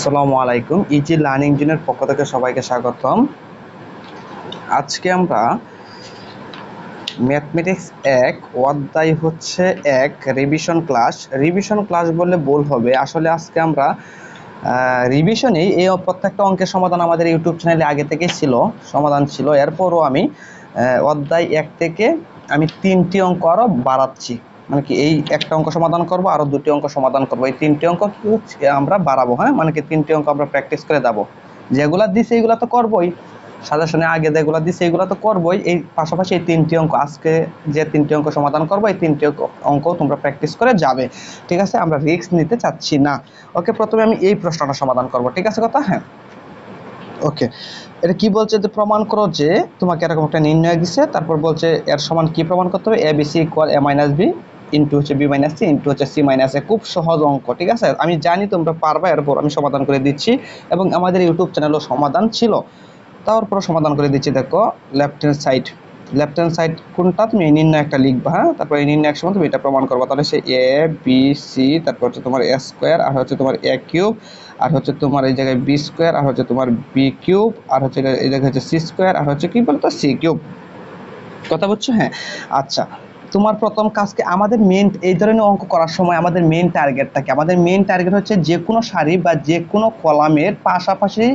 আসসালামু আলাইকুম। Easy learning জোনের পক্ষ থেকে সবাইকে স্বাগতম। আজকে আমরা ম্যাথমেটিক্স ১ অধ্যায় হচ্ছে ১ রিভিশন ক্লাস বললে ভুল হবে। আসলে আজকে আমরা রিভিশনেই এই প্রত্যেকটা অঙ্কের সমাধান আমাদের ইউটিউব চ্যানেলে আগে থেকেই সমাধান ছিল। এরপরও আমি অধ্যায় ১ থেকে আমি ৩টি অঙ্ক আরও বাড়াচ্ছি, মানে কি এই একটা অঙ্ক সমাধান করব, আরও 2টি অঙ্ক সমাধান করব। এই 3টি অঙ্ক কি আমরা বাড়াবো, হ্যাঁ, মানে কি 3টি অঙ্ক আমরা প্র্যাকটিস করে যাবো। যেগুলা দিছে এইগুলা তো করবোই, সাজেশনে আগে যেগুলো দিছে এইগুলো তো করবোই, এই পাশাপাশি এই 3টি অঙ্ক আজকে যে 3টি অঙ্ক সমাধান করবো, এই 3টি অঙ্ক তোমরা প্র্যাকটিস করে যাবে, ঠিক আছে? আমরা রিস্ক নিতে চাচ্ছি না। ওকে, প্রথমে আমি এই প্রশ্নটা সমাধান করব, ঠিক আছে কথা? হ্যাঁ, ওকে। এটা কি বলছে, যে প্রমাণ করো যে তোমাকে এরকম একটা নির্ণয় দিছে, তারপর বলছে এর সমান কি প্রমাণ করতে হবে, A B C equal A minus B into হচ্ছে বি মাইনাস সি ইন্টু হচ্ছে সি মাইনাস এ। খুব সহজ অঙ্ক, ঠিক আছে? আমি জানি তোমরা পারবা, এরপর আমি সমাধান করে দিচ্ছি এবং আমাদের ইউটিউব চ্যানেলও সমাধান ছিল, তারপর সমাধান করে দিচ্ছি। দেখো লেফট হ্যান্ড সাইড কোনটা তুমি এই নির্ণয় একটা লিখবা, হ্যাঁ, তারপর এই নির্ণয় সময় তুমি এটা প্রমাণ করবা। তাহলে সে এ বি সি, তারপর হচ্ছে তোমার এ স্কোয়ার, আর হচ্ছে তোমার এ কিউব, আর হচ্ছে তোমার এই জায়গায় বি স্কোয়ার, আর হচ্ছে তোমার বি কিউব, আর হচ্ছে এই জায়গায় হচ্ছে সি স্কোয়ার, আর হচ্ছে কি বলতো সি কিউব। কথা বুঝছো? হ্যাঁ, আচ্ছা। তোমার প্রথম কাজকে আমাদের মেন, এই ধরনের অঙ্ক করার সময় আমাদের মেন টার্গেটটা কি? আমাদের মেন টার্গেট হচ্ছে যে কোনো সারি বা যে কোনো কলামের পাশাপাশি,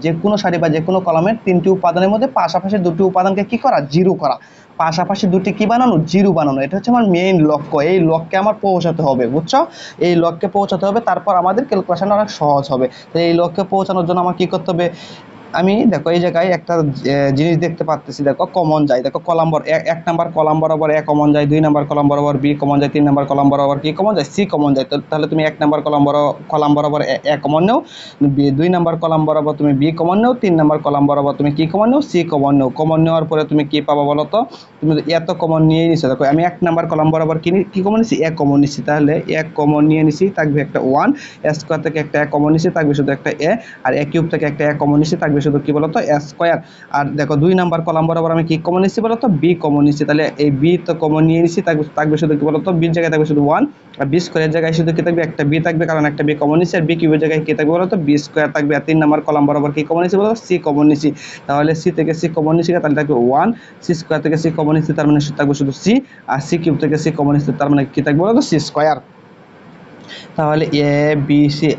যে কোনো সারি বা যে কোনো কলামের 3টি উপাদানের মধ্যে পাশাপাশি 2টি উপাদানকে কি করা? জিরো করা। পাশাপাশি 2টি কি বানানো? জিরো বানানো। এটা হচ্ছে আমার মেইন লক্ষ্য। এই লক্ষ্যে আমার পৌঁছাতে হবে, বুঝছো? এই লক্ষ্যে পৌঁছাতে হবে, তারপর আমাদের ক্যালকুলেশন অনেক সহজ হবে। তো এই লক্ষ্যে পৌঁছানোর জন্য আমার কি করতে হবে? আমি দেখো এই জায়গায় একটা জিনিস দেখতে পাচ্ছি, দেখো কমন যায়। দেখো এক নাম্বার কলাম বরাবর এ কমন যায়, 2 নাম্বার কলাম বরাবর বি কমন যায়, 3 নাম্বার কলাম বরাবর কি কমন যায়? সি কমন যায়। তাহলে তুমি 1 নাম্বার কলাম বরাবর এ কমন নেও, 2 নাম্বার কলাম বরাবর তুমি বি কমন নেও, 3 নাম্বার কলাম বরাবর তুমি কি কমন নেও? সি কমন নেও। কমন নেওয়ার পরে তুমি কি পাবা বলো তো? তুমি এত কমন নিয়ে নিছো। দেখো আমি 1 নাম্বার কলাম বরাবর কি কমন নিছি? এ কমন নিছি। তাহলে এক কমন নিয়ে নিছি, থাকবে একটা 1। স্কোয়ার থেকে একটা এ কমন নিছি, থাকবে শুধু একটা এ। আর এ কিউব থেকে একটা এ কমন নিছি, থাকবে শুধু কি বলতো? এ স্কোয়ার। আর দেখো 2 নাম্বার কলাম বরাবর আমি কি কমন নিছি বলতো? বি কমন নিছি। তাহলে এই বি তো কমন নিয়ে নিছি, থাকবে শুধু কি বলতো? বির জায়গায় থাকবে শুধু 1। আর বি স্কোয়ারের জায়গায় শুধু কি থাকবে? একটা বি থাকবে, কারণ একটা বি কমন নিছি। আর বি কিউবের জায়গায় কি থাকবে বলতো? বি স্কোয়ার থাকবে। আর 3 নাম্বার কলাম বরাবর কি কমন নিছি বলতো? সি কমন নিছি। তাহলে সি থেকে সি কমন নিছি, তাহলে থাকবে 1। সি স্কোয়ার থেকে সি কমন নিছি, তার মানে থাকবে শুধু সি। আর সি কিউব থেকে সি কমন নিছি, তার মানে কি থাকবে বলতো? C square. তাহলে এ বি সি।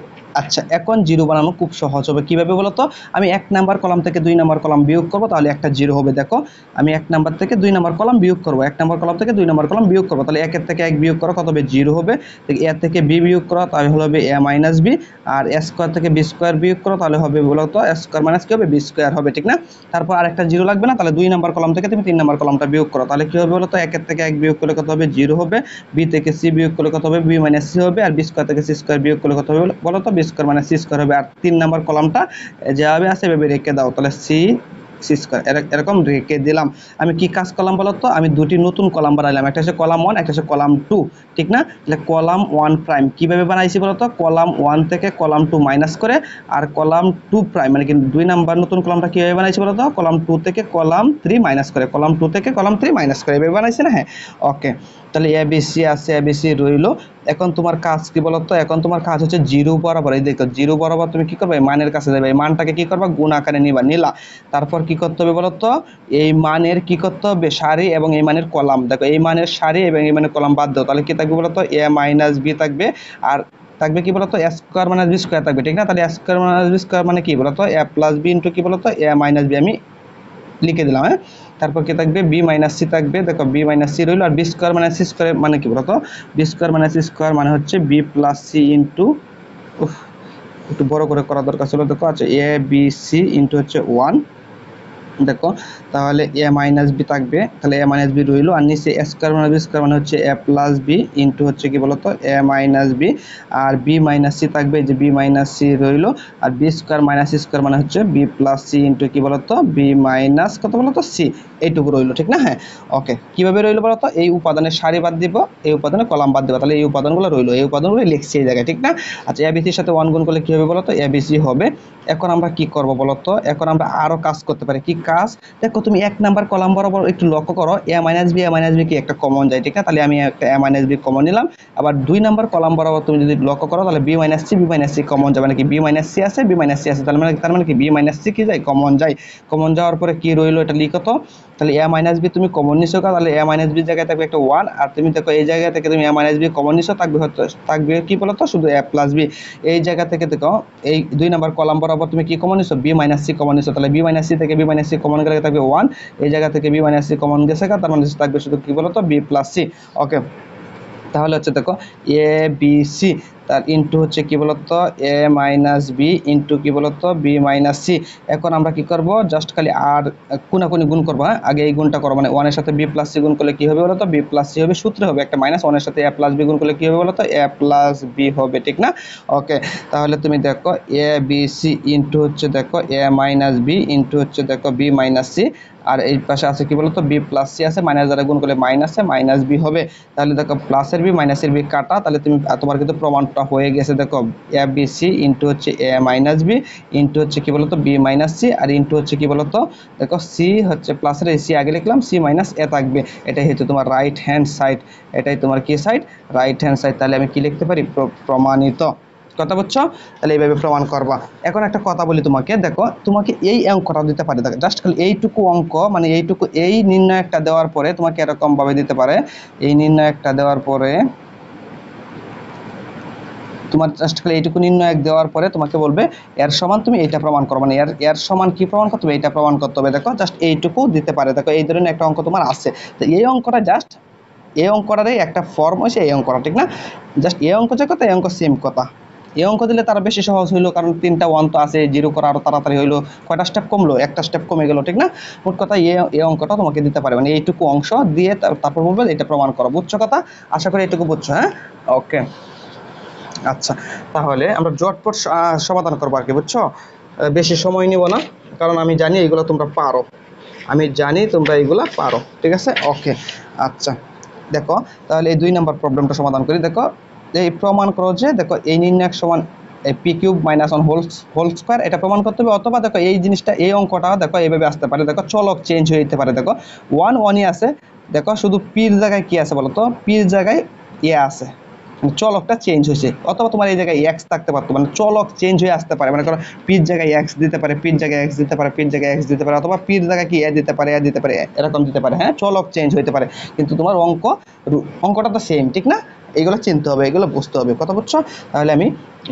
আচ্ছা, এখন জিরো বানানো খুব সহজ হবে। কিভাবে বলো তো? আমি 1 নাম্বার কলাম থেকে 2 নাম্বার কলাম বিয়োগ করব, তাহলে একটা জিরো হবে। দেখো আমি 1 নাম্বার থেকে 2 নাম্বার কলাম বিয়োগ করব, 1 নাম্বার কলাম থেকে 2 নাম্বার কলাম বিয়োগ করব, তাহলে 1 এর থেকে 1 বিয়োগ করো, কত হবে? জিরো হবে। এ থেকে বি বিয়োগ করো, তাহলে হবে এ মাইনাস বি। আর এ স্কোয়ার থেকে বি স্কোয়ার বিয়োগ করো, তাহলে হবে বলো তো এ স্কোয়ার মাইনাস কি হবে? বি স্কোয়ার হবে, ঠিক না? তারপর আরেকটা জিরো লাগবে না, তাহলে 2 নাম্বার কলাম থেকে তুমি 3 নাম্বার কলামটা বিয়োগ করো, তাহলে কি হবে বলো তো? 1 এর থেকে 1 বিয়োগ করলে কত হবে? জিরো হবে। বি থেকে সি বিয়োগ করলে কত হবে? বি মাইনাস সি হবে। আর বি স্কোয়ার থেকে সি স্কোয়ার বিয়োগ করলে কত হবে বলো তো? B square minus C square হবে। আর 3 নাম্বার কলামটা যেভাবে আছে এভাবে রেখে দাও, তাহলে সি স্কোয়ার এরকম রেখে দিলাম। আমি কি কাজ করলাম বলো তো? আমি 2টি নতুন কলাম বানাইলাম, একটা হচ্ছে কলাম 1, একটা হচ্ছে কলাম 2, ঠিক না? তাহলে কলাম 1 প্রাইম কিভাবে বানাইছি বলো তো? কলাম 1 থেকে কলাম 2 মাইনাস করে, আর কলাম 2 প্রাইম মানে কি 2 নাম্বার নতুন কলামটা কিভাবে বানাইছি বলো তো? কলাম 2 থেকে কলাম 3 মাইনাস করে, কলাম 2 থেকে কলাম 3 মাইনাস করে এভাবে বানাইছি না? হ্যাঁ, ওকে। তাহলে এ বি সি আছে, এ বি সি রইলো। এখন তোমার কাজ কি বলতো? এখন তোমার কাজ হচ্ছে জিরো বরাবর, এই দেখো জিরো বরাবর তুমি কি করবে? মানের কাছে যাবে, এই মানটাকে কি করবা? গুণ আকারে নিলা। তারপর কি করতে হবে বলতো? এই মানের কি করতে হবে? সারি এবং এই মানের কলাম। দেখো এই মানের সারি এবং এই মানের কলাম বাদ দাও, তাহলে কি থাকবে বলতো? এ মাইনাস বি থাকবে। আর থাকবে কি বলতো? এ স্কোয়ার মাইনাস বি স্কোয়ার থাকবে, ঠিক না? তাহলে এ স্কোয়ার মাইনাস বি স্কোয়ার মানে কি বলতো? এ প্লাস বি ইন্টু কি বলতো? এ মাইনাস বি আমি লিখে দিলাম, হ্যাঁ। তারপর কি থাকবে? বি মাইনাস সি থাকবে। দেখো বি মাইনাস সি রইল। আর B square minus C square মানে কি বলতো? B square minus C square মানে হচ্ছে বি প্লাস সি ইন্টু, একটু বড় করে করা দরকার ছিল। দেখো আচ্ছা, এ বি সি ইন্টু হচ্ছে 1। দেখো তাহলে এ মাইনাস বি থাকবে, তাহলে এ মাইনাস বি রইল। আর নিচে A square minus B square মানে হচ্ছে এ প্লাস বি ইন্টু হচ্ছে কি বলতো? A minus B. আর বি মাইনাস সি থাকবে, যে বি মাইনাস সি রইল। আর B square minus C square মানে হচ্ছে বি প্লাস সি ইন্টু কি বলতো? বি মাইনাস কত বলতো? সি। এইটুকু রইল, ঠিক না? হ্যাঁ, ওকে। কিভাবে রইল বলতো? এই উপাদানের সারি বাদ দিব, এই উপাদানের কলাম বাদ দিব, তাহলে এই উপাদানগুলো রইল, এই উপাদানগুলো লিখছি এই জায়গায়, ঠিক না? আচ্ছা, এ বি সির সাথে 1 গুণ করলে কি হবে বলতো? এ বি সি হবে। এখন আমরা কি করব বলো তো, এখন আমরা আরো কাজ করতে পারি। কি কাজ? দেখো তুমি 1 নাম্বার কলাম বরাবর একটু লক্ষ্য করো, a - b কি একটা কমন যায়, ঠিক না? তাহলে আমি একটা a - b কমন নিলাম। আবার 2 নাম্বার কলাম বরাবর তুমি যদি লক্ষ্য করো তাহলে b - c কমন যাবে নাকি, b - c আছে, b - c আছে, তার মানে কি b - c কি যায়, কমন যায়। কমন যাওয়ার পরে কি রইলো এটা লিখো তো। তাহলে a - b তুমি কমন নিছো, তাহলে a - b জায়গায় থাকবে একটা 1, আর তুমি দেখো এই জায়গা থেকে তুমি a - b কমন নিছো, থাকবে কি বলো তো, শুধু a + b। এই জায়গা থেকে দেখো এই 2 নাম্বার কলাম বরাবর তুমি কি কমন নিছো, b - c কমন নিছো, তাহলে b - c থেকে b - c কমন গেলে থাকবে 1, এই জায়গা থেকে b - c কমন গেছে, তার মানে থাকবে শুধু কি বলো তো, b + c। ওকে, তাহলে হচ্ছে দেখো এ বি সি তার ইনটু হচ্ছে কি বলতো এ মাইনাস বি ইনটু কি বলতো বি মাইনাস সি। এখন আমরা কি করব, জাস্ট খালি আর কোনাকুনি গুণ করবো। হ্যাঁ, আগে এই গুণটা করবো, মানে 1 এর সাথে বি প্লাস সি গুণ করলে কি হবে বলতো, বি প্লাস সি হবে, সূত্রে হবে একটা মাইনাস, 1 এর সাথে এ প্লাস বি গুণ করলে কি হবে বলতো, এ প্লাস বি হবে, ঠিক না? ওকে, তাহলে তুমি দেখো এ বি সি ইনটু হচ্ছে দেখো এ মাইনাস বি ইনটু হচ্ছে দেখো বি মাইনাস সি, আর এই পাশে আছে কি বলতো বি প্লাস সি আছে, মাইনাস দ্বারা গুণ করলে মাইনাসে মাইনাস বি হবে। তাহলে দেখো প্লাসের বি মাইনাসের বি কাটা, তাহলে তুমি তোমার কিন্তু প্রমাণটা হয়ে গেছে। দেখো এ বি সি ইনটু হচ্ছে এ মাইনাস বি ইনটু হচ্ছে কি বলতো বি মাইনাস সি, আর ইনটু হচ্ছে কি বলতো দেখো সি হচ্ছে প্লাসের সি আগে লিখলাম, সি মাইনাস এ থাকবে, এটাই হচ্ছে তোমার রাইট হ্যান্ড সাইড, এটাই তোমার কি সাইড, রাইট হ্যান্ড সাইড। তাহলে আমি কি লিখতে পারি, প্রমাণিত। কথা বুঝছো? তাহলে এইভাবে প্রমাণ করবা। এখন একটা কথা বলি তোমাকে, দেখো তোমাকে এই অঙ্কটা দিতে পারে, দেখো জাস্ট খালি এইটুকু অঙ্ক, মানে এইটুকু এই নির্ণয়কটা দেওয়ার পরে তোমাকে এরকম ভাবে দিতে পারে। এই নির্ণয়কটা দেওয়ার পরে তোমার জাস্ট খালি এইটুকু নির্ণয়ক দেওয়ার পরে তোমাকে বলবে এর সমান তুমি এইটা প্রমাণ করো, মানে এর সমান কি প্রমাণ করতে হবে, এইটা প্রমাণ করতে হবে। দেখো জাস্ট এইটুকু দিতে পারে, দেখো এই ধরনের একটা অঙ্ক তোমার আছে। তো এই অঙ্কটা জাস্ট এই অঙ্কটারই একটা ফর্ম হয়েছে এই অঙ্কটা, ঠিক না? জাস্ট এই অঙ্ক যে কথা এই অঙ্ক সেম কথা। এই অঙ্ক দিলে তারা বেশি সহজ হইলো, কারণ 3টা 1 তো আছে, জিরো করা আরো তাড়াতাড়ি হইলো, কয়টা স্টেপ কমলো, একটা স্টেপ কমে গেল, ঠিক না? মোট কথা এই অঙ্কটা তোমাকে দিতে পারে, মানে এইটুকু অংশ দিয়ে তারপর বলবে এটা প্রমাণ করো। বুঝছো কথা? আশা করি এইটুকু বুঝছো। হ্যাঁ, ওকে, আচ্ছা, তাহলে আমরা জটপট সমাধান করবো আর কি, বুঝছো? বেশি সময় নিব না, কারণ আমি জানি এগুলো তোমরা পারো, আমি জানি তোমরা এগুলা পারো, ঠিক আছে? ওকে, আচ্ছা, দেখো তাহলে এই 2 নাম্বার প্রবলেমটা সমাধান করি। দেখো এই প্রমাণ করো যে দেখো এই নির্ণায়ক সমান P cube minus 1 whole square, এটা প্রমাণ করতে হবে। অথবা দেখো এই জিনিসটা এই অঙ্কটা দেখো এইভাবে আসতে পারে, দেখো চলক চেঞ্জ হয়ে যেতে পারে। দেখো 1 1ই আছে, দেখো শুধু পির জায়গায় কি আছে বলো তো, পির জায়গায় এ আছে, চলকটা চেঞ্জ হয়েছে। অথবা তোমার এই জায়গায় এক্স থাকতে পারতো, মানে চলক চেঞ্জ হয়ে আসতে পারে, মানে পির জায়গায় এক্স দিতে পারে, পির জায়গায় এক্স দিতে পারে, পির জায়গায় এক্স দিতে পারে, অথবা পির জায়গায় কি এ দিতে পারে, এ দিতে পারে, এরকম দিতে পারে। হ্যাঁ, চলক চেঞ্জ হইতে পারে, কিন্তু তোমার অঙ্কটা তো সেম, ঠিক না? এগুলো চিনতে হবে, এগুলো বুঝতে হবে, কথা বুঝছো? তাহলে আমি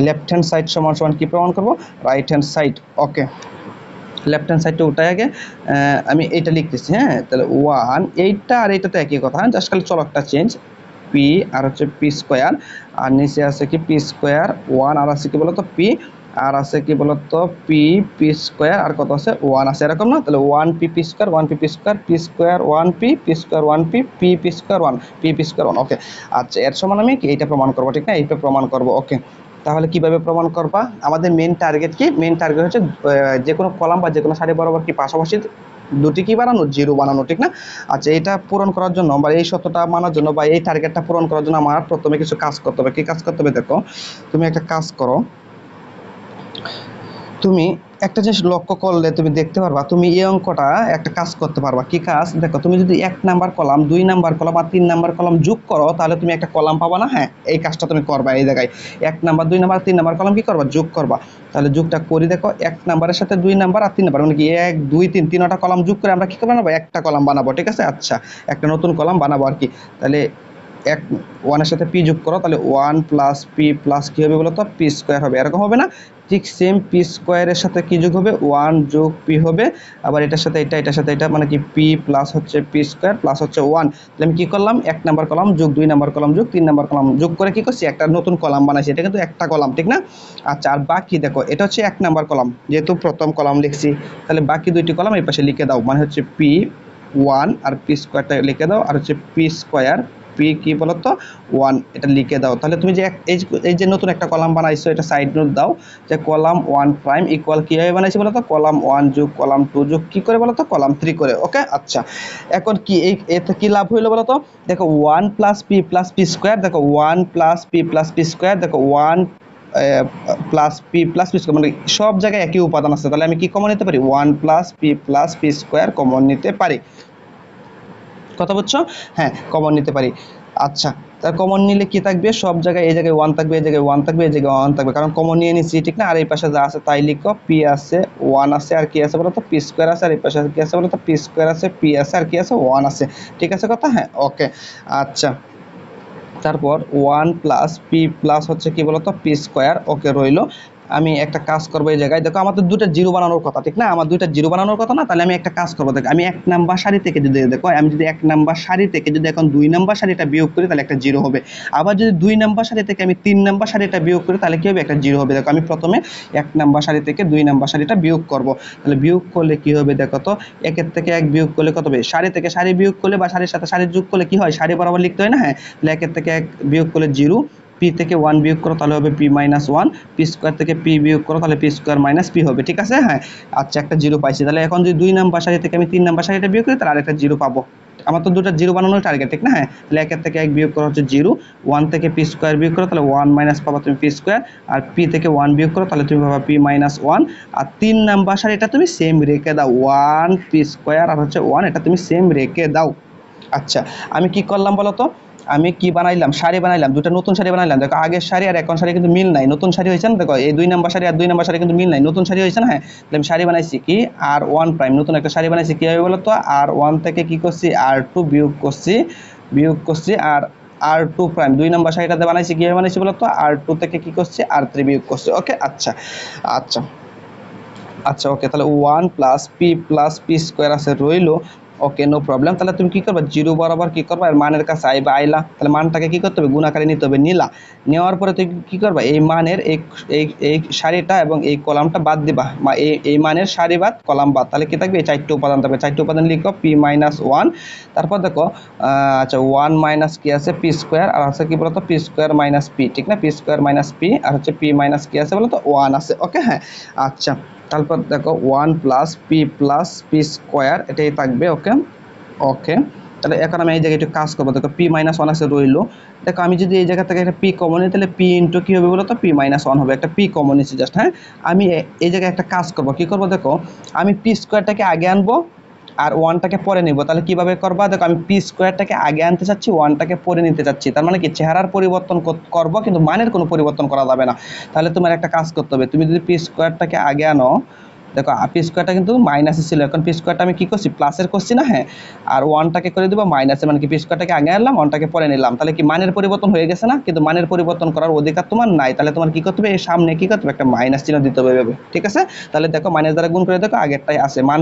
লেফট হ্যান্ড সাইড সমান সমান কি প্রমাণ করবো, রাইট হ্যান্ড সাইড। ওকে, লেফট হ্যান্ড সাইডটা ওটাই আগে আমি এইটা লিখতেছি। হ্যাঁ, তাহলে 1 এইটা আর এইটা তো একই কথা, হ্যাঁ, জাস্ট খালি চলকটা চেঞ্জ, পি আর হচ্ছে পি স্কোয়ার, আর নিচে আছে কি পি স্কোয়ার 1, আর আছে কি বলতো পি, আর আছে কি বলতো পি পি স্কোয়ার, আর কত আছে 1 আছে, এরকম না? তাহলে 1 P P square 1 P P square P square 1 P P square 1 P P P square 1 P P square 1। ওকে, আচ্ছা, এর সমান আমি কি এইটা প্রমাণ করবো, ঠিক না? এইটা প্রমাণ করবো। ওকে, তাহলে কিভাবে প্রমাণ করবা? আমাদের মেন টার্গেট কি? মেন টার্গেট হচ্ছে যে কোনো কলাম বা যে কোনো সারি বরাবর কি পাশাপাশি দুটি কি বানানো, জিরো বানানো, ঠিক না? আচ্ছা, এটা পূরণ করার জন্য বা এই সত্যটা মানার জন্য বা এই টার্গেটটা পূরণ করার জন্য আমার প্রথমে কিছু কাজ করতে হবে। কি কাজ করতে হবে? দেখো তুমি একটা কাজ করো, তুমি একটা জিনিস লক্ষ্য করলে তুমি দেখতে পারবা, তুমি এই অঙ্কটা একটা কাজ করতে পারবা। কি কাজ? দেখো তুমি যদি 1 নাম্বার কলাম 2 নাম্বার কলাম আর 3 নাম্বার কলাম যোগ করো, তাহলে তুমি একটা কলাম পাবা না? হ্যাঁ, এই কাজটা তুমি করবা। এই জায়গায় 1 নাম্বার 2 নাম্বার 3 নাম্বার কলাম কি করবা, যোগ করবা। তাহলে যোগটা করি, দেখো 1 নাম্বারের সাথে 2 নাম্বার আর 3 নাম্বার, মানে কি 1 2 3 তিনটা কলাম যোগ করে আমরা কি বানাবো, একটা কলাম বানাবো, ঠিক আছে? আচ্ছা, একটা নতুন কলাম বানাবো আর কি। তাহলে 1 এর সাথে পি যোগ করো, তাহলে 1 প্লাস পি প্লাস কি হবে বলো তো, পি স্কোয়ার হবে, এরকম হবে না? ঠিক সেম পি স্কোয়ারের সাথে কি যোগ হবে, 1 যোগ পি হবে। আবার এটার সাথে এটা, এটার সাথে এটা, মানে কি পি প্লাস হচ্ছে পি স্কোয়ার প্লাস হচ্ছে 1। তাহলে আমি কি করলাম, 1 নাম্বার কলাম যোগ 2 নাম্বার কলাম যোগ 3 নাম্বার কলাম যোগ করে কি করছি, একটা নতুন কলাম বানাইছি। এটা কিন্তু একটা কলাম, ঠিক না? আচ্ছা, আর বাকি দেখো এটা হচ্ছে 1 নাম্বার কলাম, যেহেতু প্রথম কলাম লিখছি, তাহলে বাকি দুইটি কলাম এই পাশে লিখে দাও, মানে হচ্ছে পি 1 আর পি স্কোয়ারটা লিখে দাও, আর হচ্ছে পি স্কোয়ার পি কি বলতো 1, এটা লিখে দাও। তাহলে তুমি যে এই যে নতুন একটা কলাম বানাইছো, এটা সাইড নোট দাও, যে কলাম 1 প্রাইম ইকুয়াল কিভাবে বানাইছি বলতো, কলাম 1 যোগ কলাম 2 যোগ কি করে বলতো, কলাম 3 করে। ওকে, আচ্ছা, এখন কি এতে কি লাভ হইলো বলতো, দেখো 1 plus P plus P square, দেখো 1 plus P plus P square, দেখো 1 plus P plus P square, মানে সব জায়গায় একই উপাদান আছে, তাহলে আমি কি কমন নিতে পারি, 1 প্লাস পি স্কোয়ার কমন নিতে পারি। কথা বুঝছো? হ্যাঁ, কমন নিতে পারি। আচ্ছা, তার কমন নিলে কি থাকবে, সব জায়গায় এই জায়গায় 1 থাকবে, এই জায়গায় 1 থাকবে, এই জায়গায় 1 থাকবে, কারণ কমন নিয়ে নিচ্ছি, ঠিক না? আর এই পাশে যা আছে তাই লিখো, পি আছে, 1 আছে, আর কি আছে বলো তো, পি স্কোয়ার আছে, আর এই পাশে কি আছে বলো তো, পি স্কোয়ার আছে, পি আছে, আর কি আছে, 1 আছে। ঠিক আছে কথা? হ্যাঁ, ওকে। আচ্ছা, তারপর 1 প্লাস পি প্লাস হচ্ছে কি বলতো, পি স্কোয়ার। ওকে, রইলো। আমি একটা কাজ করবো, এই জায়গায় দেখো আমার তো দুটো জিরো বানানোর কথা, ঠিক না? আমার দুইটা জিরো বানানোর কথা না, তাহলে আমি একটা কাজ করবো, দেখো আমি 1 নাম্বার সারি থেকে যদি দেখো, আমি যদি 1 নাম্বার সারি থেকে যদি এখন 2 নাম্বার সারিটা বিয়োগ করি তাহলে একটা জিরো হবে। আবার যদি 2 নাম্বার সারি থেকে আমি 3 নাম্বার সারিটা বিয়োগ করি তাহলে কি হবে, একটা জিরো হবে। দেখো আমি প্রথমে 1 নাম্বার সারি থেকে 2 নাম্বার সারিটা বিয়োগ করব, তাহলে বিয়োগ করলে কি হবে দেখো তো, 1-এর থেকে 1 বিয়োগ করলে কত হবে, সারি থেকে সারি বিয়োগ করলে বা সারির সাথে সারি যোগ করলে কি হয়, সারি বরাবর লিখতে হয় না? হ্যাঁ, তাহলে 1-এর থেকে 1 বিয়োগ করলে জিরো, পি থেকে 1 বিয়োগ করো তাহলে হবে পি মাইনাস 1, পি স্কোয়ার থেকে পি বিয়োগ করো তাহলে পি স্কোয়ার মাইনাস পি হবে। ঠিক আছে? হ্যাঁ। আচ্ছা, একটা জিরো পাইছি, তাহলে এখন যদি 2 নাম্বার সারি থেকে আমি 3 নাম্বার সারিটা বিয়োগ করি তাহলে আরেকটা জিরো পাবো। আমার তো দুটো জিরো বানানোর টার্গেট, ঠিক না? হ্যাঁ, তাহলে 1-এর থেকে 1 বিয়োগ করা হচ্ছে জিরো, 1 থেকে পি স্কোয়ার বিয়োগ করো তাহলে 1 মাইনাস পাবা তুমি পি স্কোয়ার, আর পি থেকে 1 বিয়োগ করো তাহলে তুমি পাবা পি মাইনাস 1। আর 3 নাম্বার সারি এটা তুমি সেম রেখে দাও, 1 পি স্কোয়ার আর হচ্ছে 1, এটা তুমি সেম রেখে দাও। আচ্ছা, আমি কি করলাম বলো তো, আমি কি বানাইলাম, সারি বানাইলাম, দুটো নতুন সারি বানাইলাম। দেখো আগের সারি আর এখন সারি কিন্তু মিল নাই, নতুন সারি হয়েছে না? দেখো এই 2 নাম্বার সারি আর 2 নাম্বার সারি কিন্তু মিল নাই, নতুন সারি হয়েছে না? হ্যাঁ, তাহলে আমি সারি বানাইছি কি, আর 1 প্রাইম, নতুন একটা সারি বানাইছি, কি হবে বলো তো, আর 1 থেকে কি করছি, আর 2 বিয়োগ করছি, আর আর 2 প্রাইম 2 নাম্বার সারিটাতে বানাইছি, কিভাবে বানাইছি বলো তো, আর 2 থেকে কি করছি, আর 3 বিয়োগ করছি। ওকে, আচ্ছা আচ্ছা আচ্ছা, ওকে, তাহলে 1 প্লাস পি স্কোয়ার আছে রইলো। ওকে, নো প্রবলেম। তাহলে তুমি কি করবে, জিরো বরাবর কি করবে, আর মানের কাছে আইলা, তাহলে মানটাকে কি করতে হবে, গুণাকারে নিতে হবে, নিলা। নেওয়ার পরে তুমি কি করবে, এই মানের এই এই এই সারিটা এবং এই কলামটা বাদ দিবা, বা এই মানের সারি বাদ কলাম বাদ, তাহলে কি থাকবে, এই 4টে উপাদান থাকবে। 4টে উপাদান লিখো, পি মাইনাস 1। তারপর দেখো আচ্ছা, 1 মাইনাস কি আছে, পি স্কোয়ার, আর আছে কি বলতো, পি স্কোয়ার মাইনাস পি, ঠিক না? পি স্কোয়ার মাইনাস পি, আর হচ্ছে পি মাইনাস কি আছে বলতো, 1 আছে। ওকে, হ্যাঁ। আচ্ছা, তারপর দেখো 1 প্লাস পি স্কোয়ার, এটাই থাকবে। ওকে ওকে, তাহলে এখন আমি এই জায়গায় একটু কাজ করবো। দেখো পি মাইনাস 1 আছে রইলো। দেখো আমি যদি এই জায়গা থেকে একটা পি কমন নিই তাহলে পি ইন্টু কী হবে বলো তো, পি মাইনাস 1 হবে। একটা পি কমন নিচ্ছি জাস্ট। হ্যাঁ, আমি এই জায়গায় একটা কাজ করবো, কী করবো দেখো, আমি পি স্কোয়ারটাকে আগে আনবো আর 1টাকে পরে নিব। তাহলে কিভাবে করবা, দেখো আমি পি স্কোয়ারটাকে আগে আনতে চাচ্ছি, 1টাকে পরে নিতে চাচ্ছি, তার মানে কি চেহারার পরিবর্তন করব কিন্তু মানের কোনো পরিবর্তন করা যাবে না। তাহলে তোমার একটা কাজ করতে হবে, তুমি যদি পি স্কোয়ারটাকে আগে আনো, দেখো পি স্কোয়ারটা কিন্তু মাইনাসে ছিল, এখন পি স্কোয়ারটা আমি কি করছি, প্লাসের করছি না? হ্যাঁ, আর 1টাকে করে দেবো মাইনাসে, মানে কি পি স্কোয়ারটাকে আগে আনলাম, 1টাকে পরে নিলাম, তাহলে কি মানের পরিবর্তন হয়ে গেছে না? কিন্তু মানের পরিবর্তন করার অধিকার তোমার নাই, তাহলে তোমার কি করতে হবে, এর সামনে কি করতে হবে, একটা মাইনাস চিহ্ন দিতে হবে। ঠিক আছে? তাহলে দেখো মাইনাস দ্বারা গুণ করে দেখো আগেরটাই আছে মান,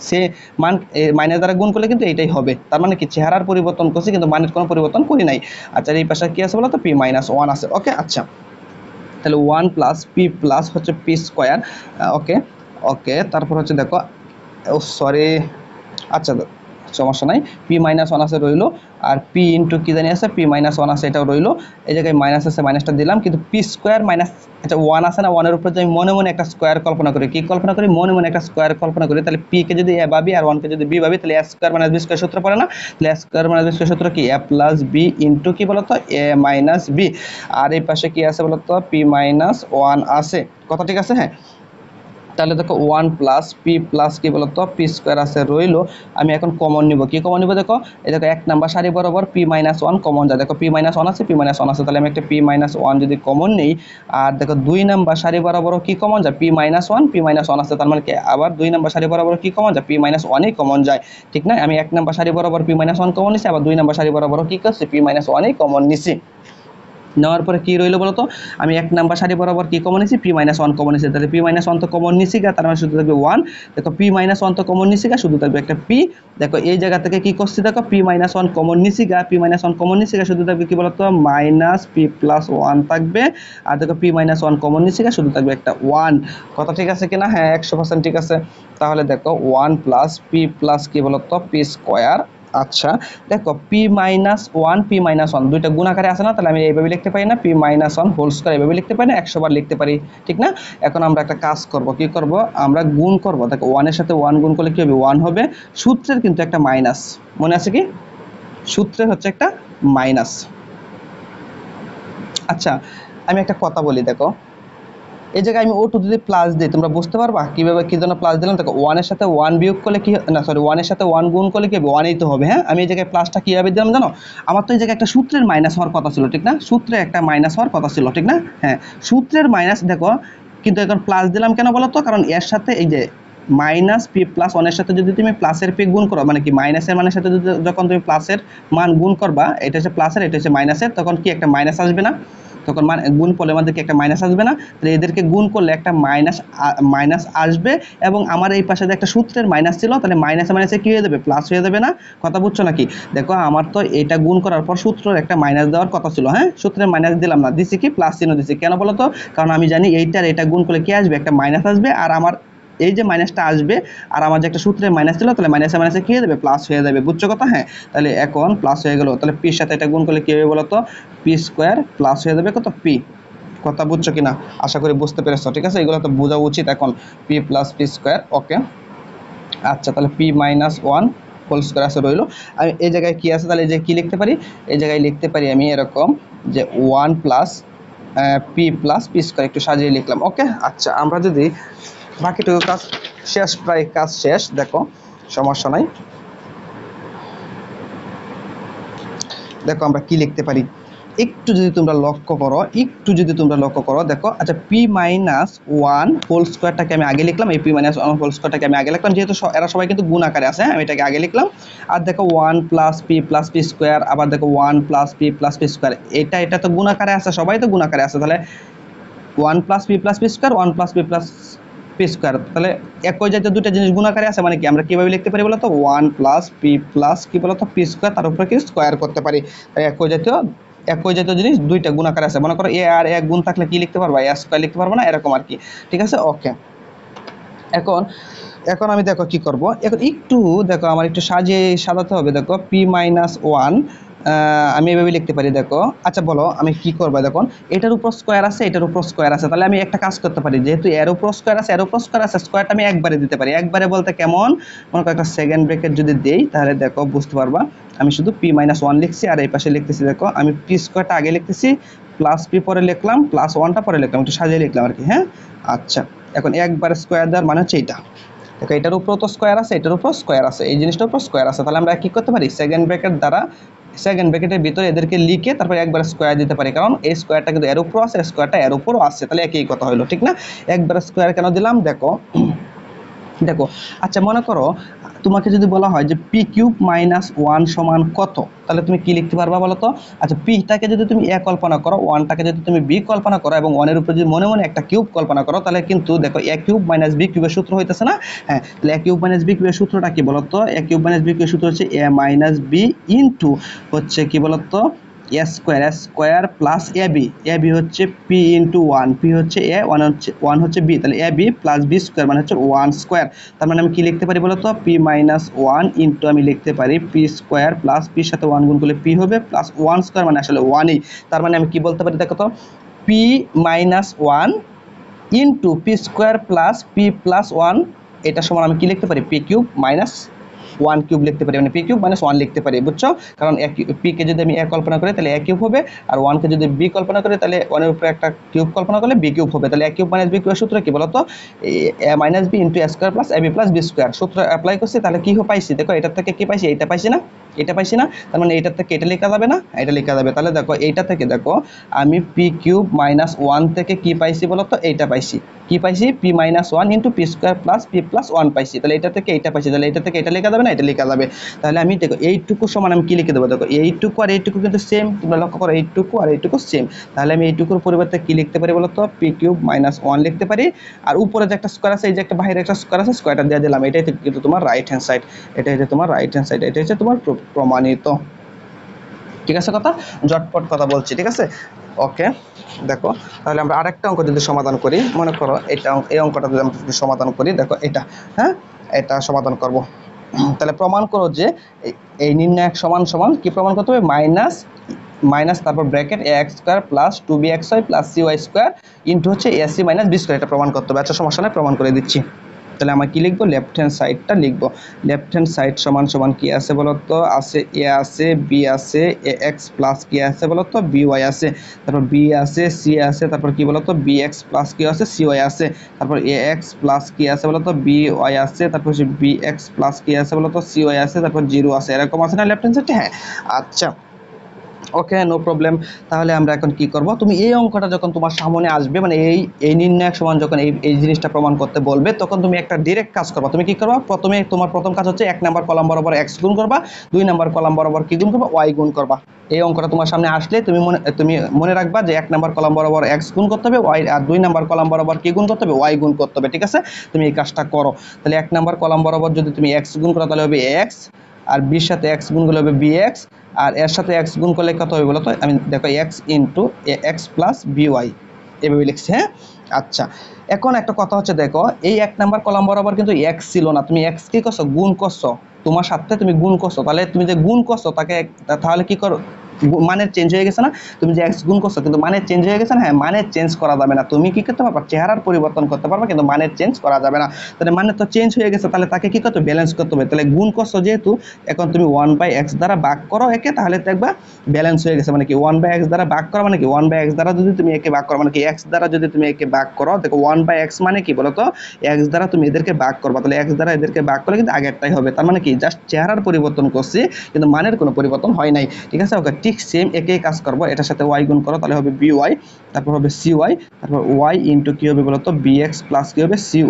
সে মান মাইনাস দ্বারা গুণ করলে কিন্তু এইটাই হবে, তার মানে কি চেহারার পরিবর্তন করছি কিন্তু মানের কোনো পরিবর্তন করি নাই। আচ্ছা, এই পাশে কি আছে বলো তো, পি মাইনাস 1 আছে। ওকে, আচ্ছা, তাহলে 1 প্লাস পি প্লাস হচ্ছে পি স্কোয়ার। ওকে ওকে, তারপর হচ্ছে দেখো, ও সরি, আচ্ছা সমস্যা নাই, পি মাইনাস 1 আছে রইলো, আর পি ইন্টু কী জানি আছে, পি মাইনাস 1 আছে, এটাও রইলো। এই জায়গায় মাইনাস আছে, মাইনাসটা দিলাম, কিন্তু পি স্কোয়ার মাইনাস, আচ্ছা 1 আছে না, 1-এর উপরে যদি আমি মনে মনে একটা স্কোয়ার কল্পনা করি, কি কল্পনা করি, মনে মনে একটা স্কোয়ার কল্পনা করি, তাহলে পিকে যদি এ ভাবি আর 1কে যদি বি ভাবি, তাহলে এ স্কোয়ার মাইনাস বি স্কোয়ার সূত্র পড়ে না? তাহলে এ স্কোয়ার মাইনাস বি স্কোয়ার সূত্র কি, এ প্লাস বি ইন্টু কি বলতো, এ মাইনাস বি। আর এই পাশে কি আছে বলতো, পি মাইনাস 1 আছে। কথা ঠিক আছে? হ্যাঁ, তাহলে দেখো 1 প্লাস পি প্লাস কি বলতো, পি স্কোয়ার আছে রইলো। আমি এখন কমন নিব, কি কমন নিব দেখো, এই দেখো 1 নাম্বার সারি বরাবর পি মাইনাস 1 কমন যায়, দেখো পি মাইনাস 1 আছে, পি মাইনাস 1 আছে, তাহলে আমি একটা পি মাইনাস 1 যদি কমন নিই, আর দেখো 2 নাম্বার সারি বরাবরও কি কমন যায়, পি মাইনাস 1 আছে, তার মানে কি আবার 2 নাম্বার সারি বরাবর কি কমন যায়, পি মাইনাস 1ই কমন যায়। ঠিক না? আমি 1 নাম্বার সারি বরাবর পি মাইনাস 1 কমন নিছি, আবার 2 নাম্বার সারি বরাবরও কি করছি, পি মাইনাস 1ই কমন নিছি। নেওয়ার পরে কি রইলো বলতো, আমি 1 নাম্বার সারি বরাবর কি কমন নিছি, পি মাইনাস 1 কমন নিছি, তাহলে পি মাইনাস 1 তো কমন নিছি গা, তার মানে শুধু থাকবে 1। দেখো পি মাইনাস 1 তো কমন নিছি গা, শুধু থাকবে একটা পি। দেখো এই জায়গা থেকে কি করছি, দেখো পি মাইনাস 1 কমন নিছি গা, পি মাইনাস 1 কমন নিছি গা, শুধু থাকবে কি বলতো, মাইনাস পি প্লাস 1 থাকবে। আর দেখো পি মাইনাস 1 কমন নিছি গা, শুধু থাকবে একটা 1। কথা ঠিক আছে কিনা? হ্যাঁ, 100% ঠিক আছে। তাহলে দেখো 1 প্লাস পি প্লাস কি বলতো, পি স্কোয়ার। আচ্ছা, দেখো পি মাইনাস 1 পি মাইনাস 1 দুইটা গুণ আকারে আছে না, তাহলে আমি এইভাবে লিখতে পারি না, পি মাইনাস 1 হোল স্কয়ার এইভাবে লিখতে পারি না, 100 বার লিখতে পারি। ঠিক না? এখন আমরা একটা কাজ করব, কি করব, আমরা গুণ করব। দেখো 1 এর সাথে 1 গুণ করলে কি হবে, 1 হবে। সূত্রের কিন্তু একটা মাইনাস মনে আছে কি, সূত্রের হচ্ছে একটা মাইনাস। আচ্ছা, আমি একটা কথা বলি, দেখো এই জায়গায় আমি ও2 যদি প্লাস দিই তোমরা বুঝতে পারবা কিভাবে কি জন্য প্লাস দিলাম। দেখো 1 এর সাথে 1 বিয়োগ করলে কি না সরি 1 এর সাথে 1 গুণ করলে কি হবে 1ই তো হবে। হ্যাঁ, আমি এই জায়গায় প্লাসটা কিভাবে দিলাম জানো? আমার তো এই জায়গায় একটা সূত্রের মাইনাস হওয়ার কথা ছিল, ঠিক না? সূত্রে একটা মাইনাস হওয়ার কথা ছিল, ঠিক না? হ্যাঁ, সূত্রের মাইনাস দেখো, কিন্তু এখন প্লাস দিলাম কেন বলো তো? কারণ এর সাথে এই যে মাইনাস পি প্লাস 1 এর সাথে যদি তুমি প্লাসের পি গুণ করো, মানে কি মাইনাসের মানের সাথে যখন তুমি প্লাসের মান গুণ করবা, এটা হচ্ছে প্লাসের এটা হচ্ছে মাইনাসের, তখন কি একটা মাইনাস আসবে না? তখন গুণ করলে আমাদেরকে একটা মাইনাস আসবে না? তাহলে এদেরকে গুণ করলে একটা মাইনাস আসবে, এবং আমার এই পাশে যে একটা সূত্রের মাইনাস ছিল, তাহলে মাইনাসে মাইনাসে কি হয়ে যাবে? প্লাস হয়ে যাবে না? কথা বুঝছো নাকি? দেখো আমার তো এটা গুণ করার পর সূত্রের একটা মাইনাস দেওয়ার কথা ছিল। হ্যাঁ, সূত্রের মাইনাস দিলাম না, দিছি কি প্লাস চিহ্ন দিছি। কেন বলো তো? কারণ আমি জানি এইটার এটা গুণ করলে কি আসবে? একটা মাইনাস আসবে, আর আমার এই যে মাইনাসটা আসবে আর আমার যে একটা সূত্রের মাইনাস ছিল, তাহলে মাইনাসে মাইনাসে কি হয়ে যাবে? প্লাস হয়ে যাবে। বুঝছো কথা? হ্যাঁ, তাহলে এখন প্লাস হয়ে গেল, তাহলে পির সাথে এটা গুণ করলে কি হবে বলো তো? পি স্কোয়ার প্লাস হয়ে যাবে কত? পি। কথা বুঝছো কিনা? আশা করি বুঝতে পেরেছো, ঠিক আছে? এগুলো তো বোঝা উচিত এখন। পি প্লাস পি স্কোয়ার, ওকে। আচ্ছা, তাহলে পি মাইনাস 1 হোল স্কোয়ার আছে রইলো। আমি এই জায়গায় কি আছে তাহলে, এই যে কি লিখতে পারি? এই জায়গায় লিখতে পারি আমি এরকম যে 1 plus P plus P square, একটু সাজিয়ে লিখলাম, ওকে। আচ্ছা, আমরা যদি বাকিটুকু কাজ শেষ, প্রায় কাজ শেষ, দেখো সমস্যা নাই। দেখো আমরা কি লিখতে পারি, একটু যদি তোমরা লক্ষ্য করো, দেখো। আচ্ছা, পি মাইনাস 1 হোল স্কোয়ারটাকে আমি আগে লিখলাম, এই পি মাইনাস 1 হোল স্কোয়ারটাকে আমি আগে লিখলাম, যেহেতু এরা সবাই কিন্তু গুণ আকারে আছে। হ্যাঁ, আমি এটাকে আগে লিখলাম। আর দেখো 1 প্লাস পি স্কোয়ার, আবার দেখো 1 প্লাস পি স্কোয়ার, এটা তো গুণ আকারে আছে, সবাই তো গুণ আকারে আছে। তাহলে 1 plus P square, 1 plus P square, তাহলে একই জাতীয় দুটো জিনিস গুণ আকারে আছে, মানে কি আমরা কিভাবে লিখতে পারি বলো তো? 1 প্লাস পি প্লাস কি বলো তো? পি স্কোয়ার, তার উপরে কি স্কোয়ার করতে পারি। একই জাতীয় জিনিস দুইটা গুণ আকারে আছে। মনে করো এ আর এক গুণ থাকলে কি লিখতে পারবা? এ স্কোয়ার লিখতে পারবো না, এরকম আর কি, ঠিক আছে? ওকে। এখন এখন আমি দেখো কি করব, এখন একটু দেখো আমার একটু সাজাতে হবে। দেখো পি মাইনাস 1 আমি এভাবে লিখতে পারি, দেখো। আচ্ছা বলো আমি কি করবো? দেখুন, এটার উপর স্কোয়ার আছে, এটার উপর স্কোয়ার আছে, তাহলে আমি একটা কাজ করতে পারি, যেহেতু এর উপর স্কোয়ার আছে, স্কোয়ারটা আমি একবারে দিতে পারি। একবারে বলতে কেমন? মনে করো একটা সেকেন্ড ব্র্যাকেট যদি দেই, তাহলে দেখো বুঝতে পারবা। আমি শুধু পি মাইনাস 1 লিখছি, আর এই পাশে লিখতেছি, দেখো আমি পি স্কোয়ারটা আগে লিখতেছি, প্লাস পি পরে লিখলাম, প্লাস 1টা পরে লিখলাম, একটু সাজিয়ে লিখলাম আর কি। হ্যাঁ, আচ্ছা, এখন একবার স্কোয়ার দেওয়ার মানে হচ্ছে এইটা। দেখো এটার উপরেও তো স্কোয়ার আছে, এটার উপর স্কোয়ার আছে, এই জিনিসটার উপর স্কোয়ার আছে, তাহলে আমরা কি করতে পারি? সেকেন্ড ব্র্যাকেটের ভিতরে এদেরকে লিখে তারপরে একবার স্কোয়ার দিতে পারি, কারণ এই স্কোয়ারটা কিন্তু এর উপরও আছে, স্কোয়ারটা এর উপরও আছে, তাহলে একই কথা হলো, ঠিক না? একবার স্কোয়ার কেন দিলাম? দেখো দেখো আচ্ছা, মনে করো তোমাকে যদি বলা হয় যে পি কিউব মাইনাস 1 সমান কত, তাহলে তুমি কি লিখতে পারবা বলো তো? আচ্ছা, পিটাকে যদি তুমি এ কল্পনা করো, 1টাকে যদি তুমি বি কল্পনা করো, এবং 1 এর উপরে যদি মনে মনে একটা কিউব কল্পনা করো, তাহলে কিন্তু দেখো এ কিউব মাইনাস বি কিউবের সূত্র হইতেছে না? হ্যাঁ, তাহলে এ কিউব মাইনাস বি কিউবের সূত্রটা কি বলো তো? এ কিউব মাইনাস বি কিউবের সূত্র হচ্ছে এ মাইনাস বি ইন্টু হচ্ছে কি বলো তো? এ স্কোয়ার প্লাস এ বি হচ্ছে পি ইন্টু 1, পি হচ্ছে এ, 1 হচ্ছে বি, তাহলে A B plus B square মানে হচ্ছে 1 স্কোয়ার। তার মানে আমি কি লিখতে পারি বলো তো? পি মাইনাস 1 ইন্টু আমি লিখতে পারি পি স্কোয়ার প্লাস পির সাথে 1 গুণ করলে পি হবে, প্লাস 1 স্কোয়ার মানে আসলে 1ই। তার মানে আমি কি বলতে পারি দেখো তো? P minus 1 into P square plus P plus 1, এটা সমান আমি কি লিখতে পারি? পি কিউব মাইনাস 1 কিউব লিখতে পারি, মানে পি কিউব মাইনাস 1 লিখতে পারি, বুঝছো? কারণ পি কে যদি আমি এ কল্পনা করি তাহলে এ কিউব হবে, আর 1 কে যদি বি কল্পনা করি তাহলে 1 এর উপরে একটা কিউব কল্পনা করলে বি কিউব হবে। তাহলে এ কিউব মাইনাস বি কিউবের সূত্র কি বলতো? A minus B into A square plus A B plus B square, সূত্র অ্যাপ্লাই করছি, তাহলে কি পাইছি? দেখো এটার থেকে কি পাইছি? এটা পাইছি না? এটা পাইছি না? তার মানে এটার থেকে এটা লেখা যাবে না? এটা লেখা যাবে। তাহলে দেখো এইটা থেকে দেখো আমি পি কিউব মাইনাস 1 থেকে কি পাইছি বলতো? এইটা পাইছি। কি পাইছি? P minus 1 into P square plus P plus 1 পাইছি। তাহলে এটা থেকে এইটা পাইছি, তাহলে এটা থেকে এটা লেখা যাবে না? এটা লেখা যাবে। তাহলে আমি দেখো এইটুকু সমান আমি কি লিখে দেবো? দেখো এইটুকু আর এইটুকু কিন্তু সেম, তোমরা লক্ষ্য করো, এইটুকু আর এইটুকু সেম। তাহলে আমি এইটুকুর পরিবর্তে কি লিখতে পারি বলতো? পি কিউব মাইনাস 1 লিখতে পারি, আর উপরে যে একটা স্কোয়ার আছে, এই যে একটা বাইরে একটা স্কোয়ার আছে, স্কোয়ারটা দিয়ে দিলাম, এটাই কিন্তু তোমার রাইট হ্যান্ড সাইড, এটা হচ্ছে তোমার রাইট হ্যান্ড সাইড, এটা হচ্ছে তোমার প্রমাণিত। ঠিক আছে, কথা জটপট কথা বলছি, ঠিক আছে? ওকে, দেখো তাহলে আমরা আরেকটা অঙ্ক যদি সমাধান করি, মনে করো এই অঙ্কটা যদি আমরা যদি সমাধান করি, দেখো এটা, হ্যাঁ এটা সমাধান করব। তাহলে প্রমাণ করো যে এই নির্ণায়ক সমান সমান কি প্রমাণ করতে হবে? মাইনাস তারপর bracket A X square plus 2bxy plus cy square into হচ্ছে এসি মাইনাস বি স্কোয়ার, এটা প্রমাণ করতে হবে। আচ্ছা সমস্যা নেই, প্রমাণ করে দিচ্ছি। তাহলে আমরা কি লিখবো, লেফট হ্যান্ড সাইডটা লিখবো। লেফট হ্যান্ড সাইড সমান সমান কি আছে বলতো, আছে এ আছে, বি আছে, এ এক্স প্লাস কি আছে বলতো, বি ওয়াই আছে, তারপর বি আছে, সি আছে, তারপর কি বলতো বি এক্স প্লাস কি আছে, সি ওয়াই আছে, তারপর এ এক্স প্লাস কি আছে বলতো, বি ওয়াই আছে, তারপর বি এক্স প্লাস কি আছে বলতো, সি ওয়াই আছে, তারপর জিরো আছে, এরকম আছে না লেফট হ্যান্ড সাইডে? হ্যাঁ, আচ্ছা ওকে, নো প্রবলেম। তাহলে আমরা এখন কি করব, তুমি এই অঙ্কটা যখন তোমার সামনে আসবে, মানে এই নির্ণায়ক সমান যখন এই জিনিসটা প্রমাণ করতে বলবে, তখন তুমি একটা ডাইরেক্ট কাজ করবা। তুমি কি করবা, প্রথমে তোমার প্রথম কাজ হচ্ছে 1 নাম্বার কলাম বরাবর x গুণ করবা, 2 নাম্বার কলাম বরাবর কি গুণ করবা, y গুণ করবা। এই অঙ্কটা তোমার সামনে আসলে তুমি মনে রাখবা যে 1 নাম্বার কলাম বরাবর x গুণ করতে হবে, y আর 2 নাম্বার কলাম বরাবর কি গুণ করতে হবে, y গুণ করতে হবে। ঠিক আছে, তুমি এই কাজটা করো। তাহলে 1 নাম্বার কলাম বরাবর যদি তুমি x গুণ করো তাহলে হবে x, আর b এর সাথে x গুণ করলে হবে bx, আর এর সাথে x গুণ করলে কত হবে বলো তো, আমি দেখো x into ax plus by এভাবে লিখছি। হ্যাঁ, আচ্ছা এখন একটা কথা হচ্ছে, দেখো এই 1 নাম্বার কলাম বরাবর কিন্তু x ছিল না, তুমি x কি করছো, গুণ করছো, তোমার সাথে তুমি গুণ করছো। তাহলে তুমি যে গুণ করছো তাকে, তাহলে কি করো, মানের চেঞ্জ হয়ে গেছে না, তুমি যে x গুণ করছো কিন্তু মানের চেঞ্জ হয়ে গেছে না। হ্যাঁ, মানের চেঞ্জ করা যাবে না, তুমি কি করতে পারবা, চেহারার পরিবর্তন করতে পারবা, কিন্তু মানের চেঞ্জ করা যাবে না। তাহলে মানে তো চেঞ্জ হয়ে গেছে, তাহলে তাকে কি করতে হবে, ব্যালেন্স করতে হবে। তাহলে গুণ করছো যেহেতু, এখন তুমি 1/x দ্বারা ভাগ করো একে, তাহলে দেখবা ব্যালেন্স হয়ে গেছে। মানে কি 1/x দ্বারা ভাগ করা মানে কি, 1/x দ্বারা যদি তুমি একে ভাগ করো মানে কি, x দ্বারা যদি তুমি একে ভাগ করো, দেখো 1/x মানে কি বলতো, x দ্বারা তুমি এদেরকে ভাগ করবা, তাহলে x দ্বারা এদেরকে ভাগ করলে কিন্তু আগেরটাই হবে। তার মানে কি, জাস্ট চেহারার পরিবর্তন করছি, কিন্তু মানের কোনো পরিবর্তন হয় নাই। ঠিক আছে, ওকে, ঠিক সেম একই কাজ করবো, এটার সাথে y গুণ করো, তাহলে হবে by, তারপর হবে cy, তারপর y ইনটু কি হবে বলতো, bx প্লাস কি হবে, cy।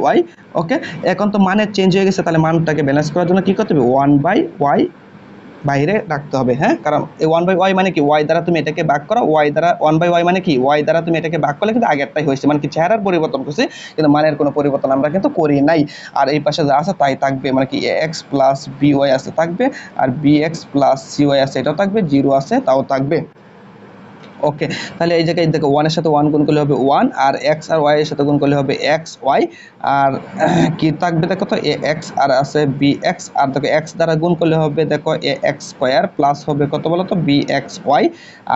ওকে, এখন তো মানের চেঞ্জ হয়ে গেছে, তাহলে মানটাকে ব্যালেন্স করার জন্য কি করতে হবে, 1/y বাইরে রাখতে হবে। হ্যাঁ, কারণ এই 1/y মানে কি, y দ্বারা তুমি এটাকে ভাগ করো, y দ্বারা 1/y মানে কি, y দ্বারা তুমি এটাকে ভাগ করলে কিন্তু আগেরটাই হয়েছে, মানে কি চেহারার পরিবর্তন করছে, কিন্তু মানের কোনো পরিবর্তন আমরা কিন্তু করি নাই। আর এই পাশে যা আছে তাই থাকবে, মানে কি ax প্লাস by আছে থাকবে, আর bx প্লাস cy আছে এটাও থাকবে, 0 আছে তাও থাকবে। ওকে, তাহলে এই জায়গায় দেখো 1 এর সাথে 1 গুণ করলে হবে 1, আর x আর y এর সাথে গুণ করলে হবে xy, আর কি থাকবে দেখো তো ax, আর আছে bx, আর দেখো x দ্বারা গুণ করলে হবে দেখো ax স্কয়ার, প্লাস হবে কত বলো তো, bxy,